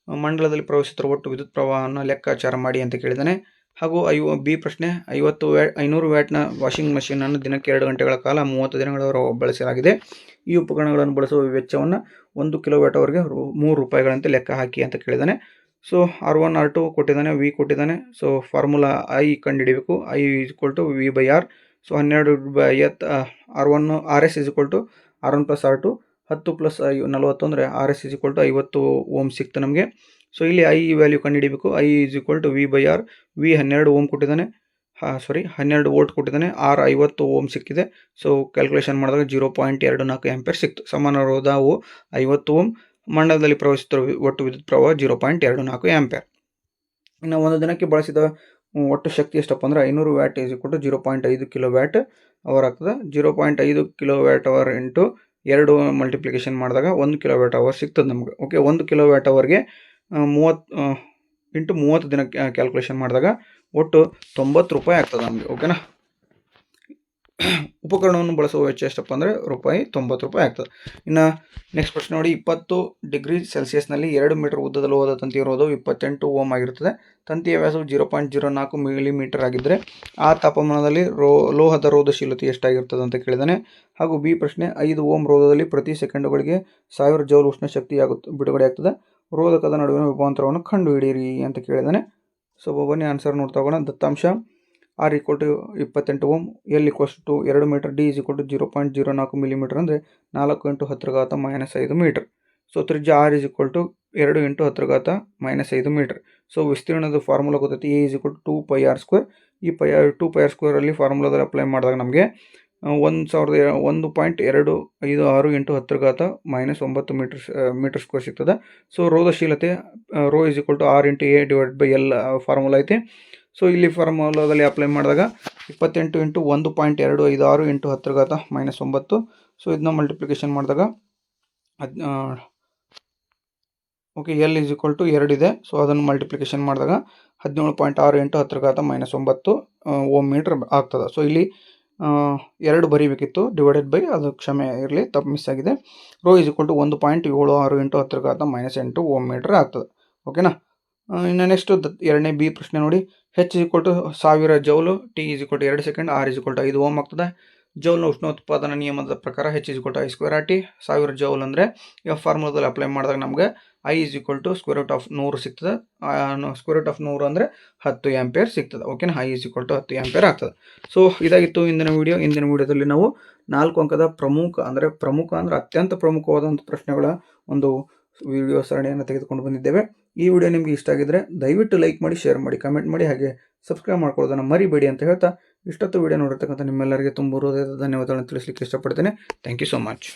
[SPEAKER 1] ಮಂಡಲದಲ್ಲಿ ಪ್ರವಹಿಸುತ್ತಿರುವ ಒಟ್ಟು ವಿದ್ಯುತ್ ಪ್ರವಾಹವನ್ನು ಲೆಕ್ಕಾಚಾರ ಮಾಡಿ ಅಂತ ಕೇಳಿದ್ದಾನೆ. ಹಾಗೂ ಬಿ ಪ್ರಶ್ನೆ 500 ವ್ಯಾಟ್ನ ವಾಷಿಂಗ್ ಮಷೀನನ್ನು ದಿನಕ್ಕೆ 2 ಗಂಟೆಗಳ ಕಾಲ 30 ದಿನಗಳವರೆಗೆ ಬಳಸಲಾಗಿದೆ. ಈ ಉಪಕರಣಗಳನ್ನು ಬಳಸುವ ವೆಚ್ಚವನ್ನು 1 ಕಿಲೋವ್ಯಾಟ್ ಅವರ್ಗೆ ₹3 ಲೆಕ್ಕ ಹಾಕಿ ಅಂತ ಕೇಳಿದ್ದಾನೆ. ಸೊ R1 R2 ಕೊಟ್ಟಿದ್ದಾನೆ, ವಿ ಕೊಟ್ಟಿದ್ದಾನೆ. ಸೊ ಫಾರ್ಮುಲಾ ಐ ಕಂಡುಹಿಡಿಯಬೇಕು. I V/R. So 12/50 R1 RS R1 + R2 10 + 40 ಅಂದರೆ RS 50 ಓಮ್ ಸಿಕ್ತು ನಮಗೆ. ಸೊ ಇಲ್ಲಿ ಐ ವ್ಯಾಲ್ಯೂ ಕಂಡುಹಿಡಿಯಬೇಕು. I V/R. ವಿ 12 ಓಮ್ ಕೊಟ್ಟಿದ್ದಾನೆ, 12 ವೋಲ್ಟ್ ಕೊಟ್ಟಿದ್ದಾನೆ. ಆರ್ 50 ಓಮ್ ಸಿಕ್ಕಿದೆ. ಸೊ ಕ್ಯಾಲ್ಕುಲೇಷನ್ ಮಾಡಿದಾಗ 0.24 ಆಂಪಿಯರ್ ಸಿಕ್ತು. ಸಮಾನ ರೋಧವು 50 ಓಮ್, ಮಂಡಲದಲ್ಲಿ ಪ್ರವಹಿಸುತ್ತಿರುವ ಒಟ್ಟು ವಿದ್ಯುತ್ ಪ್ರವಾಹ 0.24 ಆಂಪಿಯರ್. ಇನ್ನು ಒಂದು ದಿನಕ್ಕೆ ಬಳಸಿದ ಒಟ್ಟು ಶಕ್ತಿ ಎಷ್ಟಪ್ಪ ಅಂದರೆ 500 ವ್ಯಾಟ್ 0.5 ಕಿಲೋವ್ಯಾಟ್ ಅವರ್ ಆಗ್ತದೆ. 0.5 ಕಿಲೋವ್ಯಾಟ್ ಅವರ್ ಇಂಟು 2 ಮಲ್ಟಿಪ್ಲಿಕೇಶನ್ ಮಾಡಿದಾಗ 1 ಕಿಲೋವ್ಯಾಟ್ ಅವರ್ ಸಿಗ್ತದೆ ನಮಗೆ. ಓಕೆ, 1 ಕಿಲೋವ್ಯಾಟ್ ಅವರ್ಗೆ 30 ದಿನ ಕ್ಯಾಲ್ಕುಲೇಷನ್ ಮಾಡಿದಾಗ ಒಟ್ಟು ₹90 ಆಗ್ತದೆ ನಮಗೆ. ಓಕೆನಾ. ಉಪಕರಣವನ್ನು ಬಳಸುವ ವೆಚ್ಚ ಎಷ್ಟಪ್ಪ ಅಂದರೆ ₹90 ಆಗ್ತದೆ. ಇನ್ನು ನೆಕ್ಸ್ಟ್ ಪ್ರಶ್ನೆ ನೋಡಿ. 20 ಡಿಗ್ರಿ ಸೆಲ್ಸಿಯಸ್ನಲ್ಲಿ 2 ಮೀಟರ್ ಉದ್ದದ ಲೋಹದ ತಂತಿಯ ರೋಧವು 28 ಓಮ್ ಆಗಿರುತ್ತದೆ. ತಂತಿಯ ವ್ಯಾಸವು 0.04 ಮಿಲಿಮೀಟರ್ ಆಗಿದ್ದರೆ ಆ ತಾಪಮಾನದಲ್ಲಿ ಲೋಹದ ರೋಧಶೀಲತೆ ಎಷ್ಟಾಗಿರ್ತದೆ ಅಂತ ಕೇಳಿದ್ದಾನೆ. ಹಾಗೂ ಬಿ ಪ್ರಶ್ನೆ 5 ಓಮ್ ರೋಧದಲ್ಲಿ ಪ್ರತಿ ಸೆಕೆಂಡುಗಳಿಗೆ 1000 ಜೌಲ್ ಉಷ್ಣ ಶಕ್ತಿ ಬಿಡುಗಡೆ ಆಗ್ತದೆ. ರೋಧಕದ ನಡುವಿನ ವಿಭವಾಂತರವನ್ನು ಕಂಡುಹಿಡಿಯಿರಿ ಅಂತ ಕೇಳಿದ್ದಾನೆ. ಸೊ ಬನ್ನಿ ಆನ್ಸರ್ ನೋಡ್ತಾ ಹೋಗೋಣ. ದತ್ತಾಂಶ R 28 ohm, L 2 metre, D 0.04 millimetre ಅಂದರೆ 4 × 10⁻⁵ ಮೀಟರ್. ಸೊ ತ್ರಿಜ್ಯ R 2 × 10⁻⁵ ಮೀಟರ್. ಸೊ ವಿಸ್ತೀರ್ಣದ ಫಾರ್ಮುಲಾ ಗೊತ್ತೈತಿ. A 2πr². ಈ 2πr² ಅಲ್ಲಿ ಫಾರ್ಮುಲಾದಲ್ಲಿ ಅಪ್ಲೈ ಮಾಡಿದಾಗ ನಮಗೆ 1.256 × 10⁻⁹ ಮೀಟರ್ ಸ್ಕ್ವೇರ್ ಸಿಗ್ತದೆ. ಸೊ ರೋಧಶೀಲತೆ ρ R × A/L ಫಾರ್ಮುಲಾ ಐತಿ. ಸೊ ಇಲ್ಲಿ ಫಾರ್ಮುಲಾದಲ್ಲಿ ಅಪ್ಲೈ ಮಾಡಿದಾಗ 28 × 1.256 × 10⁻⁹. ಸೊ ಇದನ್ನ ಮಲ್ಟಿಪ್ಲಿಕೇಶನ್ ಮಾಡಿದಾಗ ಓಕೆ, L 2 ಇದೆ. ಸೊ ಅದನ್ನು ಮಲ್ಟಿಪ್ಲಿಕೇಶನ್ ಮಾಡಿದಾಗ 17.6 × 10⁻⁹ ಓಮ್ ಮೀಟರ್ ಆಗ್ತದೆ. ಸೊ ಇಲ್ಲಿ 2 ಬರೀಬೇಕಿತ್ತು, ಡಿವೈಡೆಡ್ ಬೈ, ಅದು ಕ್ಷಮೆ ಇರಲಿ, ತಪ್ಪು ಮಿಸ್ ಆಗಿದೆ. ρ 1.76 × 10⁻⁸ ಓಮ್ ಮೀಟರ್ ಆಗ್ತದೆ. ಓಕೆನಾ. ಇನ್ನು ನೆಕ್ಸ್ಟ್ ಎರಡನೇ ಬಿ ಪ್ರಶ್ನೆ ನೋಡಿ. H 1000 joule, T 2 second, R 5 ohm ಆಗ್ತದೆ. ಜೌಲ್ನ ಉಷ್ಣೋತ್ಪಾದನಾ ನಿಯಮದ ಪ್ರಕಾರ H I²RT. 1000 ಜೌಲ್ ಅಂದರೆ ಈ ಫಾರ್ಮುಲಾದಲ್ಲಿ ಅಪ್ಲೈ ಮಾಡಿದಾಗ ನಮಗೆ I √100 ಸಿಗ್ತದೆ. √100 ಅಂದರೆ 10 ಆಂಪಿಯರ್ ಸಿಗ್ತದೆ. ಓಕೆನಾ. I 10 ಆಂಪಿಯರ್ ಆಗ್ತದೆ. ಸೊ ಇದಾಗಿತ್ತು ಇಂದಿನ ವಿಡಿಯೋದಲ್ಲಿ ನಾವು 4 ಅಂಕದ ಪ್ರಮುಖ ಅಂದರೆ ಅತ್ಯಂತ ಪ್ರಮುಖವಾದಂಥ ಪ್ರಶ್ನೆಗಳ ಒಂದು ವಿಡಿಯೋ ಸರಣಿಯನ್ನು ತೆಗೆದುಕೊಂಡು ಬಂದಿದ್ದೇವೆ. ಈ ವಿಡಿಯೋ ನಿಮಗೆ ಇಷ್ಟ ಆಗಿದ್ರೆ ದಯವಿಟ್ಟು ಲೈಕ್ ಮಾಡಿ, ಶೇರ್ ಮಾಡಿ, ಕಮೆಂಟ್ ಮಾಡಿ, ಹಾಗೆ ಸಬ್ಸ್ಕ್ರೈಬ್ ಮಾಡ್ಕೊಳ್ಳೋದನ್ನು ಮರಿಬೇಡಿ ಅಂತ ಹೇಳ್ತಾ ಇಷ್ಟೊತ್ತು ವಿಡಿಯೋ ನೋಡಿರ್ತಕ್ಕಂಥ ನಿಮ್ಮೆಲ್ಲರಿಗೆ ತುಂಬ ಹೃದಯದ ಧನ್ಯವಾದಗಳನ್ನು ತಿಳಿಸಲಿಕ್ಕೆ ಇಷ್ಟಪಡ್ತೇನೆ. Thank you so much.